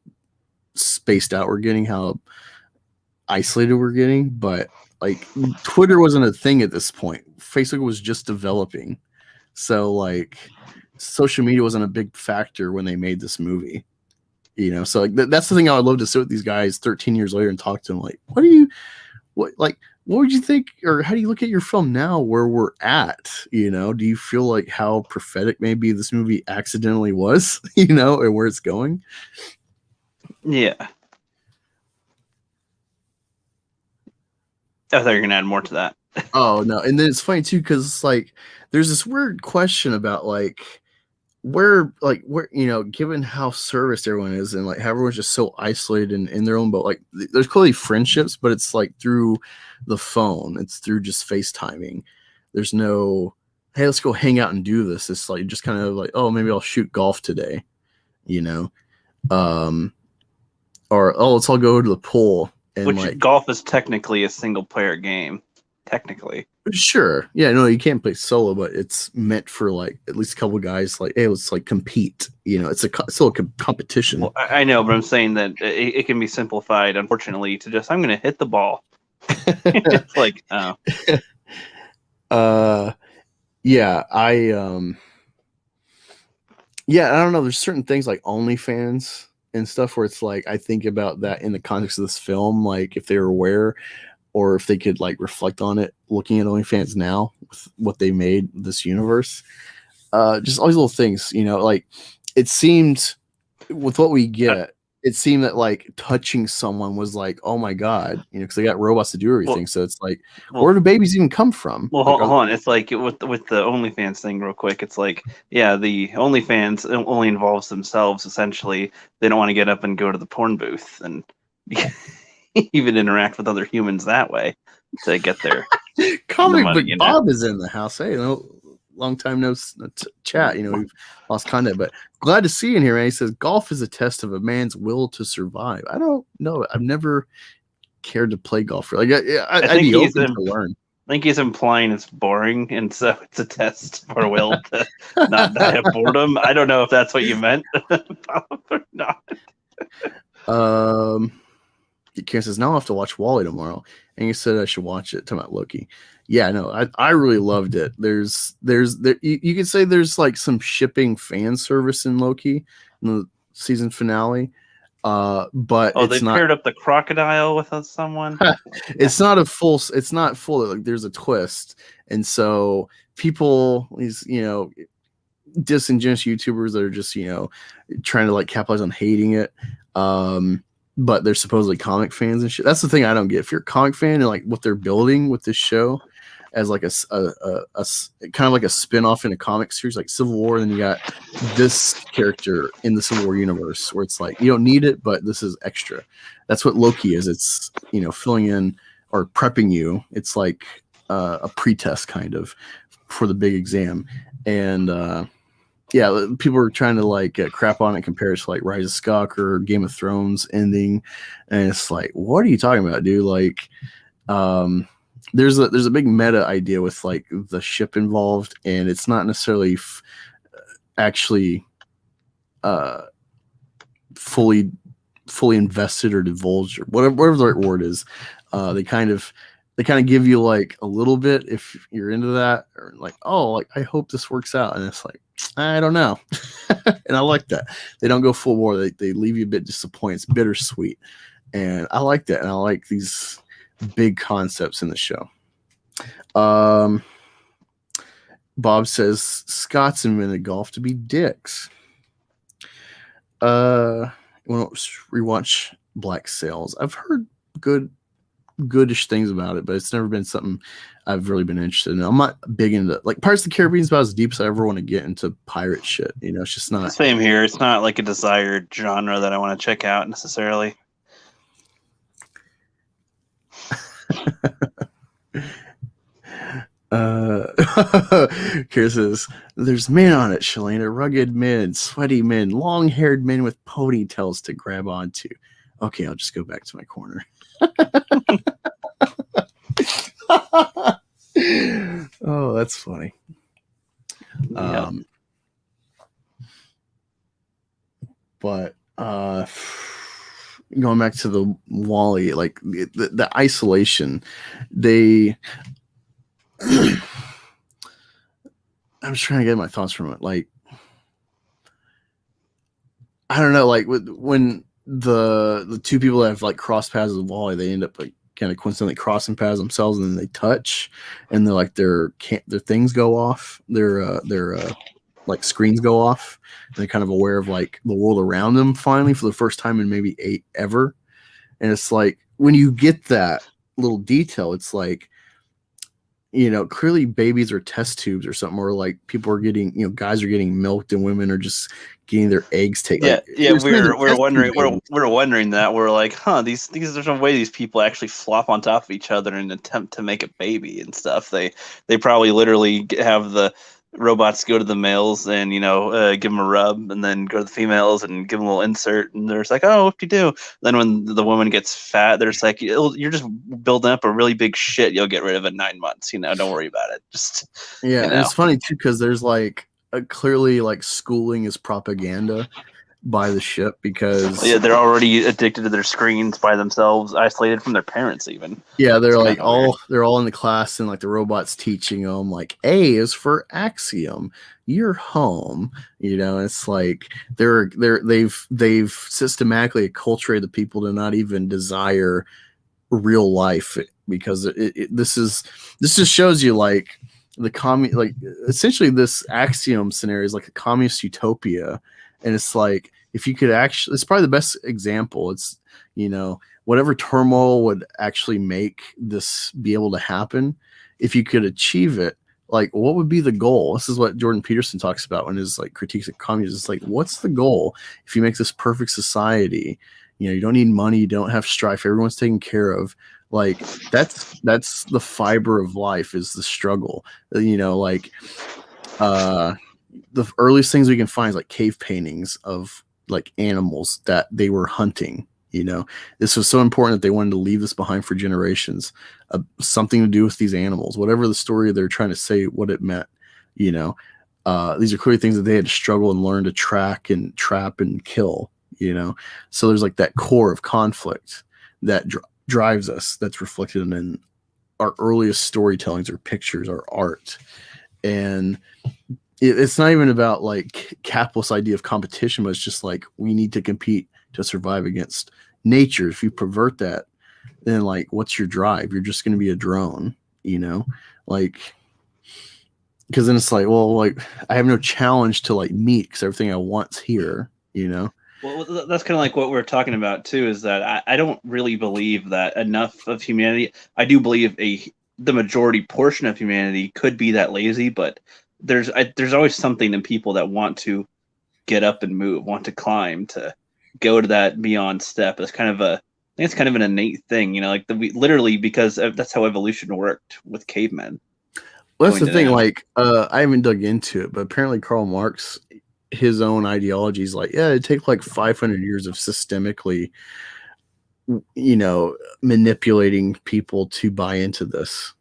spaced out we're getting, how isolated we're getting. But like Twitter wasn't a thing at this point. Facebook was just developing. So like social media wasn't a big factor when they made this movie, so like that's the thing I would love to sit with these guys 13 years later and talk to them like, what would you think, or how do you look at your film now where we're at? Do you feel like how prophetic maybe this movie accidentally was, and where it's going? Yeah. I thought you were gonna add more to that. Oh no. And then it's funny too, because like there's this weird question about like where given how serviced everyone is and like how everyone's just so isolated in their own boat, like there's clearly friendships, but it's like through the phone, it's through just FaceTiming. There's no, hey, let's go hang out and do this. It's like just kind of like, oh, maybe I'll shoot golf today, you know, or oh, let's all go to the pool. And which like golf is technically a single player game, technically. sure, yeah, no, you can't play solo, but it's meant for like at least a couple of guys. Like, hey, let's like compete. It's still a competition. Well, I know, but I'm saying that it can be simplified, unfortunately, to just I'm going to hit the ball. It's like, oh, yeah, yeah, I don't know. There's certain things like OnlyFans and stuff where it's like I think about that in the context of this film, like if they were aware or if they could like reflect on it looking at OnlyFans now with what they made this universe. Just all these little things, like it seemed with what we get, it seemed that like touching someone was like, oh my God, because they got robots to do everything. So it's like, where do babies even come from? Well, like, hold on. It's like with the OnlyFans thing, real quick. It's like, yeah, the OnlyFans only involves themselves. Essentially, they don't want to get up and go to the porn booth and even interact with other humans that way to get their comic money, book Bob is in the house. Hey, long time no chat. We've lost contact, but glad to see you in here, man. He says golf is a test of a man's will to survive. I don't know. I've never cared to play golf. Like, I'd be open to learn. I think he's implying it's boring, and so it's a test for will to not die of boredom. I don't know if that's what you meant, or not. Karen says, now I'll have to watch WALL-E tomorrow. And you said I should watch it. Talking about Loki. Yeah, no, I really loved it. You could say there's like some shipping fan service in Loki in the season finale. But they paired up the crocodile with someone. It's not full. Like there's a twist. And so people, these, disingenuous YouTubers that are just, trying to like capitalize on hating it. But they're supposedly comic fans and shit. That's the thing I don't get. If you're a comic fan and like what they're building with this show as like a kind of like a spin-off in a comic series like Civil War, and then you got this character in the Civil War universe where it's like you don't need it, but this is extra. That's what Loki is. It's filling in or prepping you. It's like a pretest kind of for the big exam. And yeah, people are trying to like crap on it, compare it to like Rise of Skywalker or Game of Thrones ending, and it's like, what are you talking about, dude? Like, there's a big meta idea with like the ship involved, and it's not necessarily actually fully invested or divulged or whatever the right word is. They kind of give you like a little bit if you're into that, or like, oh, like I hope this works out, and it's like, I don't know. And I like that. They don't go full war. They leave you a bit disappointed. It's bittersweet. And I like that. And I like these big concepts in the show. Bob says Scots invented golf to be dicks. Want to rewatch Black Sails. I've heard goodish things about it, but it's never been something I've really been interested in. I'm not big into like Pirates of the Caribbean is about as deep as I ever want to get into pirate shit. It's just not. Same here. It's not like a desired genre that I want to check out necessarily. Kira says, there's men on it, Shalana. Rugged men, sweaty men, long-haired men with ponytails to grab onto. Okay, I'll just go back to my corner. Oh, that's funny. Yep. But going back to the WALL-E, like the isolation, I'm just trying to get my thoughts from it. Like, I don't know, like when the two people that have like crossed paths with WALL-E, they end up like kind of coincidentally crossing paths themselves, and then they touch, and they're like their things go off, their like screens go off, and they're kind of aware of like the world around them finally for the first time in maybe 8 ever. And it's like when you get that little detail, it's like clearly babies are test tubes or something, or like people are getting, guys are getting milked and women are just getting their eggs taken. Yeah, Like, yeah, they're we're test tube wondering babies. we're wondering that. We're like, huh, these there's no way these people actually flop on top of each other in an attempt to make a baby and stuff. They probably literally have the robots go to the males and give them a rub, and then go to the females and give them a little insert, and there's like, oh, what do you do? Then when the woman gets fat, there's like, you're just building up a really big shit. You'll get rid of it in 9 months. Don't worry about it. Just Yeah, and it's funny too because there's like clearly like schooling is propaganda by the ship because yeah, they're already addicted to their screens by themselves, isolated from their parents even. yeah, It's they're kind like of weird. they're all in the class and like the robot's teaching them like A is for axiom, you're home. It's like they've systematically acculturated the people to not even desire real life because this just shows you like like essentially this axiom scenario is like a communist utopia, and it's like if you could actually, it's probably the best example. It's whatever turmoil would actually make this be able to happen, if you could achieve it, like what would be the goal? This is what Jordan Peterson talks about in his like critiques of communism. It's like, what's the goal if you make this perfect society? You don't need money, you don't have strife, everyone's taken care of. Like that's the fiber of life, is the struggle. Like the earliest things we can find is like cave paintings of like animals that they were hunting. This was so important that they wanted to leave this behind for generations, something to do with these animals, whatever the story they're trying to say, what it meant. These are clearly things that they had to struggle and learn to track and trap and kill. So there's like that core of conflict that drives us, that's reflected in our earliest storytellings or pictures or art. And it's not even about like capitalist idea of competition, but it's just like we need to compete to survive against nature. If you pervert that, then like what's your drive? You're just going to be a drone, like, because then it's like, well, like I have no challenge to like meet because everything I want's here. Well, that's kind of like what we're talking about too. Is that I don't really believe that enough of humanity. I do believe the majority portion of humanity could be that lazy, but there's always something in people that want to get up and move, want to climb, to go to that beyond step. It's kind of I think it's kind of an innate thing, like we literally, because that's how evolution worked with cavemen. Well, that's the thing. Like, I haven't dug into it, but apparently Karl Marx, his own ideology is like, yeah, it'd take like 500 years of systemically, manipulating people to buy into this,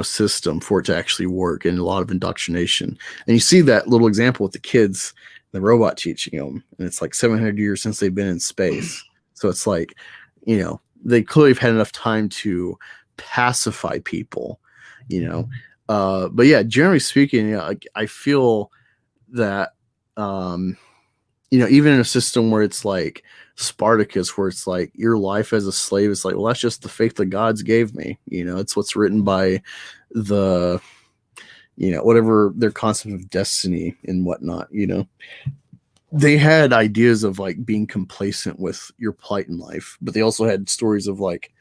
system for it to actually work, and a lot of indoctrination. And you see that little example with the kids, the robot teaching them, and it's like 700 years since they've been in space. So it's like, they clearly have had enough time to pacify people, but yeah, generally speaking, I feel that, even in a system where it's like Spartacus, where it's like your life as a slave is like, well, that's just the faith the gods gave me. It's what's written by the, whatever their concept of destiny and whatnot. They had ideas of like being complacent with your plight in life, but they also had stories of like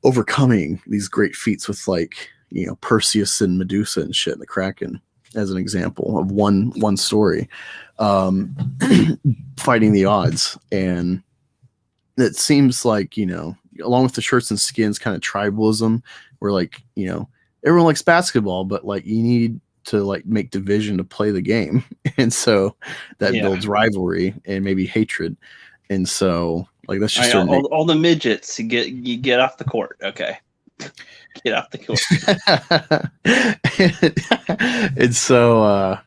overcoming these great feats with like, Perseus and Medusa and shit, and the Kraken, as an example of one story, fighting the odds. And it seems like, along with the shirts and skins kind of tribalism, where like, everyone likes basketball, but like you need to like make division to play the game. And so that builds rivalry and maybe hatred. And so like that's just all the midgets, you get off the court. Okay. Get off the court. And so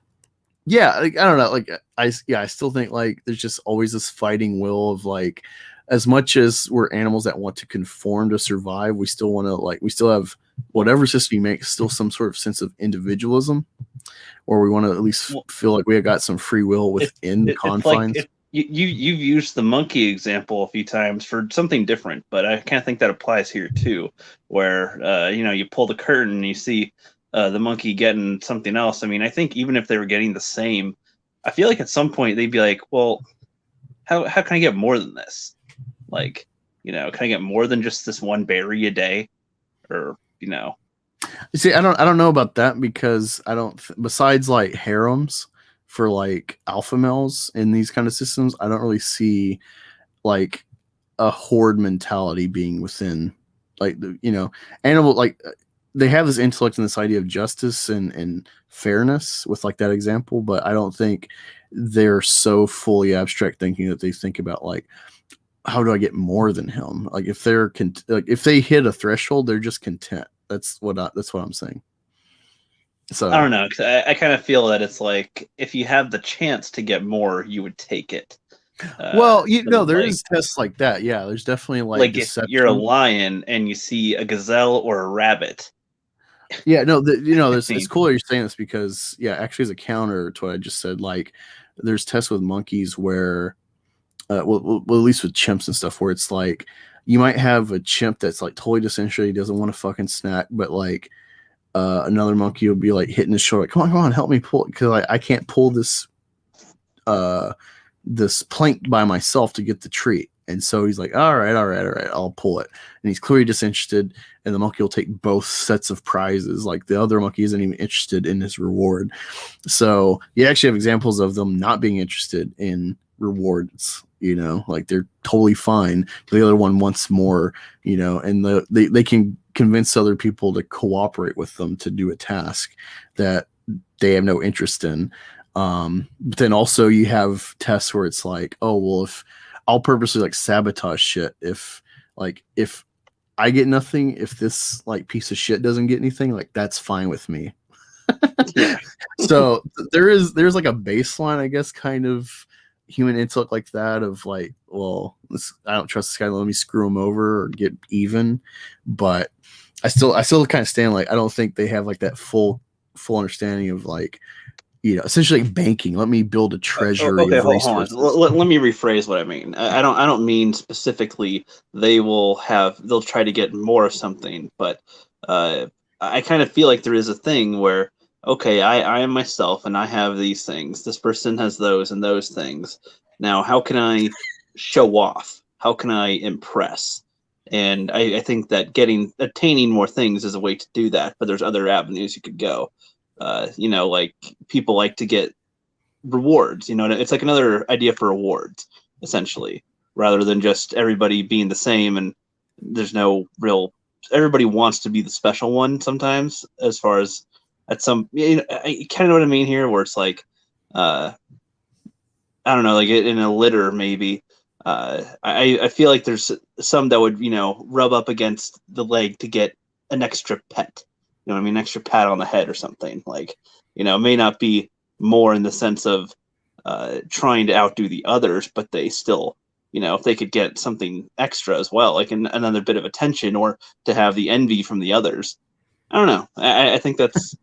yeah, like I don't know, like I still think like there's just always this fighting will of like, as much as we're animals that want to conform to survive, we still want to like, we still have whatever system you make, still some sort of sense of individualism, or we want to at least feel like we have got some free will within the confines. Like you've used the monkey example a few times for something different, but I kind of think that applies here too, where you pull the curtain and you see the monkey getting something else. I mean, I think even if they were getting the same, I feel like at some point they'd be like, well, how can I get more than this? Like, can I get more than just this one berry a day? Or, You see, I don't know about that because I don't. Besides like harems for like alpha males in these kind of systems, I don't really see like a horde mentality being within like the animal like they have this intellect and this idea of justice and fairness with like that example, but I don't think they're so fully abstract thinking that they think about like how do I get more than him? Like if they're like if they hit a threshold, they're just content. That's what I'm saying. So I don't know, 'cause I kind of feel that it's like if you have the chance to get more, you would take it. well, Sort of there like is tests like that. Yeah, there's definitely like like if you're a deception. lion and you see a gazelle or a rabbit. Yeah, no, there's, I it's mean, cool you're saying this because yeah, actually as a counter to what I just said, like there's tests with monkeys where well, at least with chimps and stuff, where it's like you might have a chimp that's like totally disinterested, he doesn't want to fucking snack, but like another monkey will be like hitting his shoulder, like, come on, help me pull, because I can't pull uh, this plank by myself to get the treat. And so he's like, all right, I'll pull it. And he's clearly disinterested, and the monkey will take both sets of prizes. Like the other monkey isn't even interested in his reward. So you actually have examples of them not being interested in rewards, like they're totally fine. The other one wants more, and they can convince other people to cooperate with them to do a task that they have no interest in. But then also you have tests where it's like, oh, well, if I'll purposely like sabotage shit, if I get nothing, if this like piece of shit doesn't get anything, like that's fine with me. yeah, So there's like a baseline, I guess, kind of human intellect like that of like, well, I don't trust this guy, let me screw him over or get even. But I still kind of stand like I don't think they have like that full understanding of like, essentially like banking. Let me build a treasury okay, of hold on. resources. Let me rephrase what I mean. I don't mean specifically they'll try to get more of something, but I kind of feel like there is a thing where okay, I am myself and I have these things. This person has those and those things. Now, how can I show off? How can I impress? And I think that attaining more things is a way to do that, but there's other avenues you could go. Like people like to get rewards. It's like another idea for rewards, essentially, rather than just everybody being the same and there's no real. Everybody wants to be the special one sometimes, as far as at some. I kind of know what I mean here, where it's like, I don't know, like in a litter maybe. I feel like there's some that would rub up against the leg to get an extra pet. You know what I mean? Extra pat on the head or something. Like, it may not be more in the sense of trying to outdo the others, but they still, if they could get something extra as well, like another bit of attention or to have the envy from the others. I don't know. I think that's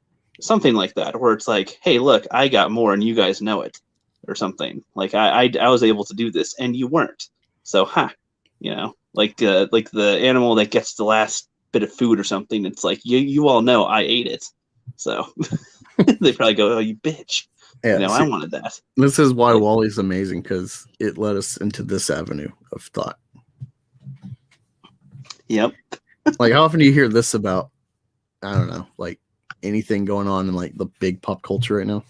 something like that, where it's like, hey, look, I got more and you guys know it or something. Like I was able to do this and you weren't. So, like the animal that gets the last bit of food or something. It's like you all know I ate it, so they probably go, "Oh, you bitch!" Yeah, I wanted that. This is why WALL-E's amazing, because it led us into this avenue of thought. Yep. Like, how often do you hear this about? I don't know, like anything going on in like the big pop culture right now.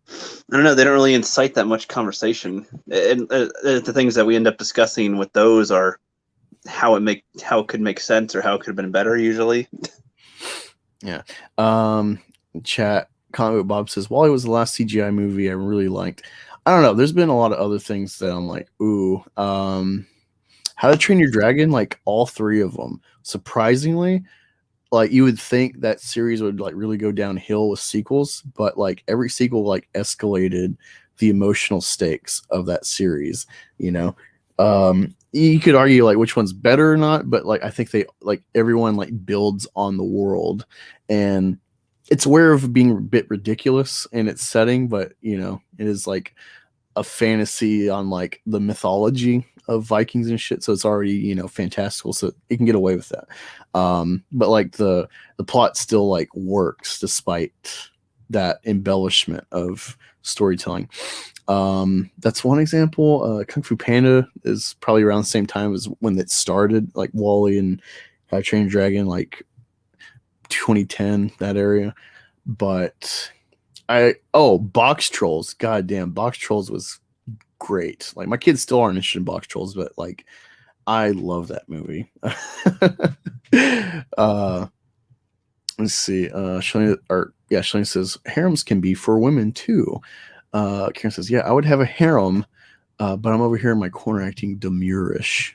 I don't know. They don't really incite that much conversation, and the things that we end up discussing with those are how it could make sense or how it could have been better usually. Yeah. Chat Comic Bob says WALL-E was the last CGI movie I really liked. I don't know. There's been a lot of other things that I'm like, ooh. How to Train Your Dragon, like all three of them. Surprisingly, like you would think that series would like really go downhill with sequels, but like every sequel like escalated the emotional stakes of that series. You could argue like which one's better or not, but like I think they like everyone like builds on the world, and it's aware of being a bit ridiculous in its setting, but it is like a fantasy on like the mythology of Vikings and shit, so it's already fantastical, so it can get away with that. But like the plot still like works despite that embellishment of storytelling. That's one example. Kung Fu Panda is probably around the same time as when it started, like WALL-E and How to Train Your Dragon. Like 2010, that area. But Box Trolls. Goddamn, Box Trolls was great. Like, my kids still aren't interested in Box Trolls, but like, I love that movie. Let's see. Shelly says harems can be for women too. Karen says, yeah, I would have a harem, but I'm over here in my corner acting demurish.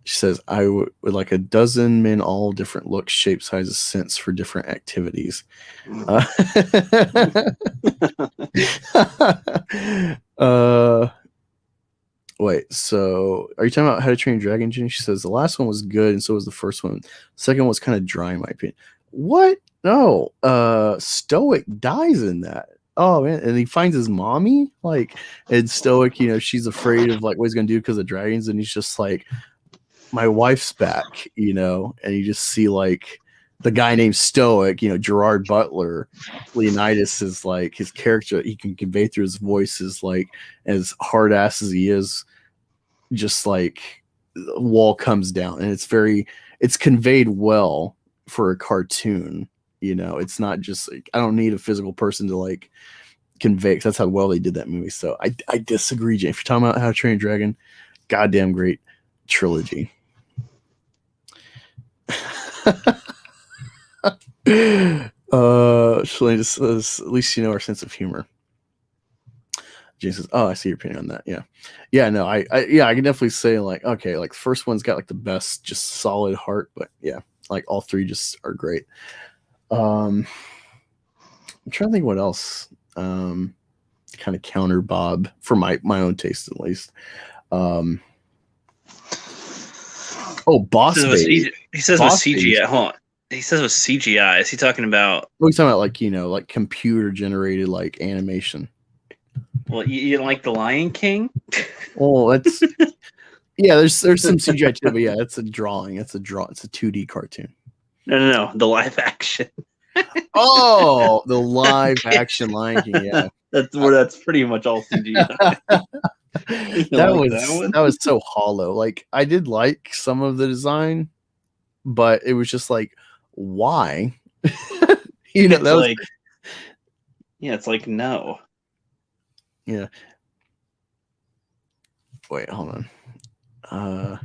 She says, I would like a dozen men, all different looks, shapes, sizes, scents for different activities. Wait, so are you talking about How to Train Your Dragon, Jenny? She says the last one was good, and so was the first one. The second one was kind of dry, in my opinion. What? No. Stoic dies in that. Oh man, and he finds his mommy, like, and Stoic, she's afraid of like what he's gonna do because of dragons, and he's just like, my wife's back, and you just see like the guy named Stoic, Gerard Butler, Leonidas is like his character he can convey through his voice is like as hard ass as he is, just like the wall comes down, and it's conveyed well for a cartoon. It's not just like, I don't need a physical person to like convey, because that's how well they did that movie. So I disagree, Jane. If you're talking about How to Train Your Dragon, goddamn great trilogy. Shalane just says, at least our sense of humor. Jane says, oh, I see your opinion on that. Yeah, no, I can definitely say like, okay, like first one's got like the best, just solid heart, but yeah, like all three just are great. I'm trying to think what else kind of counter Bob for my own taste at least. Boss Baby. He says with CGI. Hold on. He says with CGI. Is he talking about? What are you talking about? Like, like computer generated like animation. Well, you like The Lion King? Oh, that's yeah. There's some CGI too, but yeah, it's a drawing. It's a 2D cartoon. No. The live action. Oh, the live action Lion King. Yeah, that's pretty much all CGI. that was so hollow. Like, I did like some of the design, but it was just like, why? That was like, yeah, it's like no. Yeah. Wait, hold on.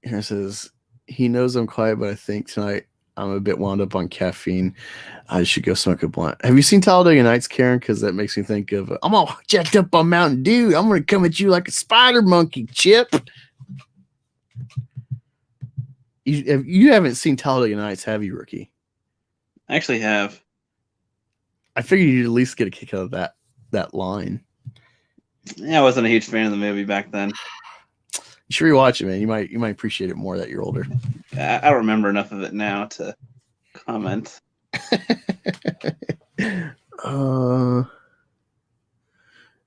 Here it says, he knows I'm quiet, but I think tonight I'm a bit wound up on caffeine. I should go smoke a blunt. Have you seen Talladega Nights, Karen? Because that makes me think of, I'm all jacked up on Mountain Dew. I'm going to come at you like a spider monkey, Chip. You haven't seen Talladega Nights, have you, Rookie? I actually have. I figured you'd at least get a kick out of that line. Yeah, I wasn't a huge fan of the movie back then. You should rewatch it, man. You might appreciate it more that you're older. I don't remember enough of it now to comment.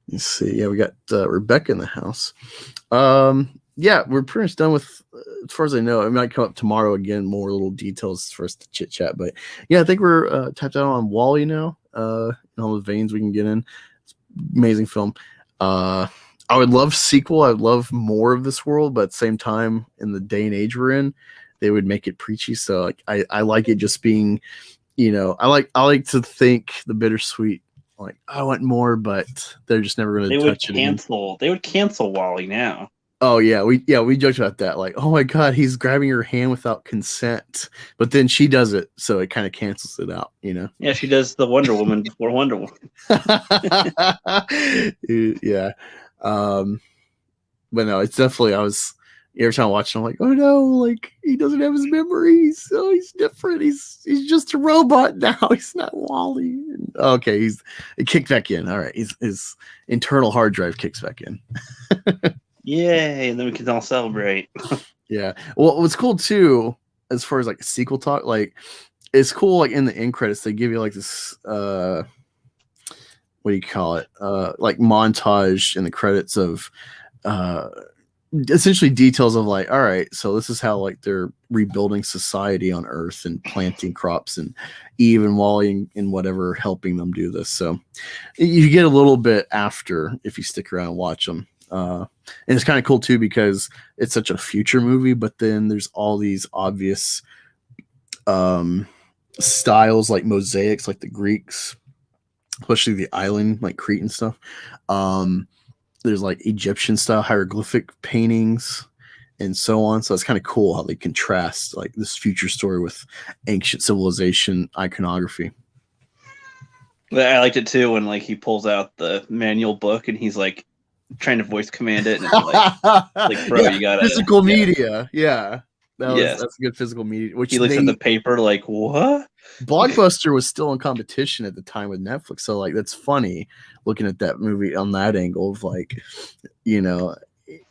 Let's see. Yeah, we got Rebecca in the house. Yeah, we're pretty much done with, as far as I know. It might come up tomorrow again, more little details for us to chit chat. But yeah, I think we're tapped out on WALL-E now. In all the veins we can get in. It's amazing film. I would love sequel. I would love more of this world, but at the same time, in the day and age we're in, they would make it preachy. So like, I like it just being, I like to think the bittersweet. Like, I want more, but they're just never going to touch it. They would cancel WALL-E now. Oh yeah, we joked about that. Like, oh my god, he's grabbing her hand without consent, but then she does it, so it kind of cancels it out, Yeah, she does the Wonder Woman before Wonder Woman. Yeah, but no, it's definitely. Every time I watch it, I'm like, oh no, like he doesn't have his memories. Oh, he's different. He's just a robot now. He's not WALL-E. Okay, it kicked back in. All right, his internal hard drive kicks back in. Yay, and then we can all celebrate. Yeah. Well, what's cool too, as far as like sequel talk, like it's cool, like in the end credits, they give you like this what do you call it? Like montage in the credits of essentially details of like, all right, so this is how like they're rebuilding society on Earth and planting crops, and Eve and WALL-E and whatever helping them do this. So you get a little bit after if you stick around and watch them. And it's kind of cool too because it's such a future movie, but then there's all these obvious styles like mosaics, like the Greeks, especially the island, like Crete and stuff. There's like Egyptian style hieroglyphic paintings and so on. So it's kind of cool how they contrast like this future story with ancient civilization iconography. I liked it too when like he pulls out the manual book and he's like trying to voice command it, and it's like bro, you gotta physical media. Yeah. Yes. That's a good physical media. Which he looks at the paper like, what? Blockbuster was still in competition at the time with Netflix, so like that's funny looking at that movie on that angle of like, you know,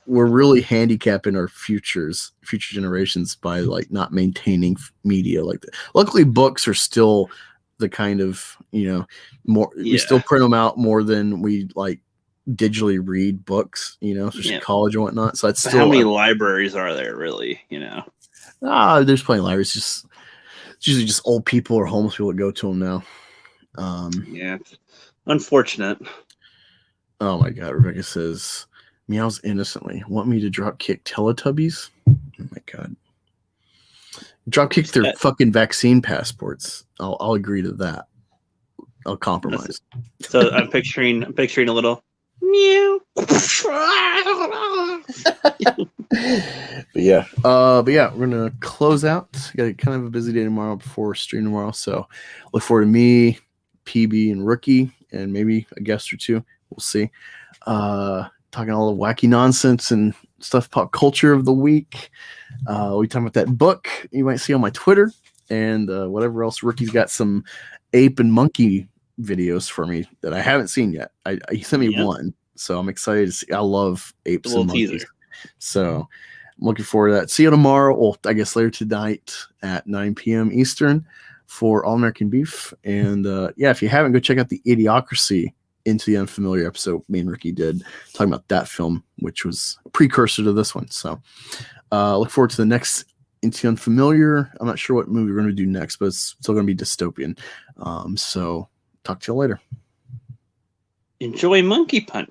we're really handicapping our future generations by like not maintaining media like that. Luckily, books are still the kind of, you know, more we still print them out more than we like digitally read books, you know, especially college and whatnot. So it's still how many libraries are there really, you know? There's plenty of libraries. It's usually just old people or homeless people that go to them now. Yeah, unfortunate. Oh my god, Rebecca says meows innocently. Want me to drop kick Teletubbies? Oh my god. Drop kick their fucking vaccine passports. I'll agree to that. I'll compromise. So I'm picturing a little meow. But yeah, we're gonna close out. Got kind of a busy day tomorrow before stream tomorrow, so look forward to me, PB, and Rookie, and maybe a guest or two. We'll see. Talking all the wacky nonsense and stuff, pop culture of the week. We talking about that book you might see on my Twitter, and whatever else. Rookie's got some ape and monkey videos for me that I haven't seen yet. He sent me one, so I'm excited to see. I love apes and monkeys. Teaser. So I'm looking forward to that. See you tomorrow, or I guess later tonight at 9 p.m. Eastern for All American Beef. And if you haven't, go check out the Idiocracy Into the Unfamiliar episode me and Ricky did, talking about that film, which was a precursor to this one. So look forward to the next Into the Unfamiliar. I'm not sure what movie we're going to do next, but it's still going to be dystopian. So talk to you later. Enjoy Monkey Punch.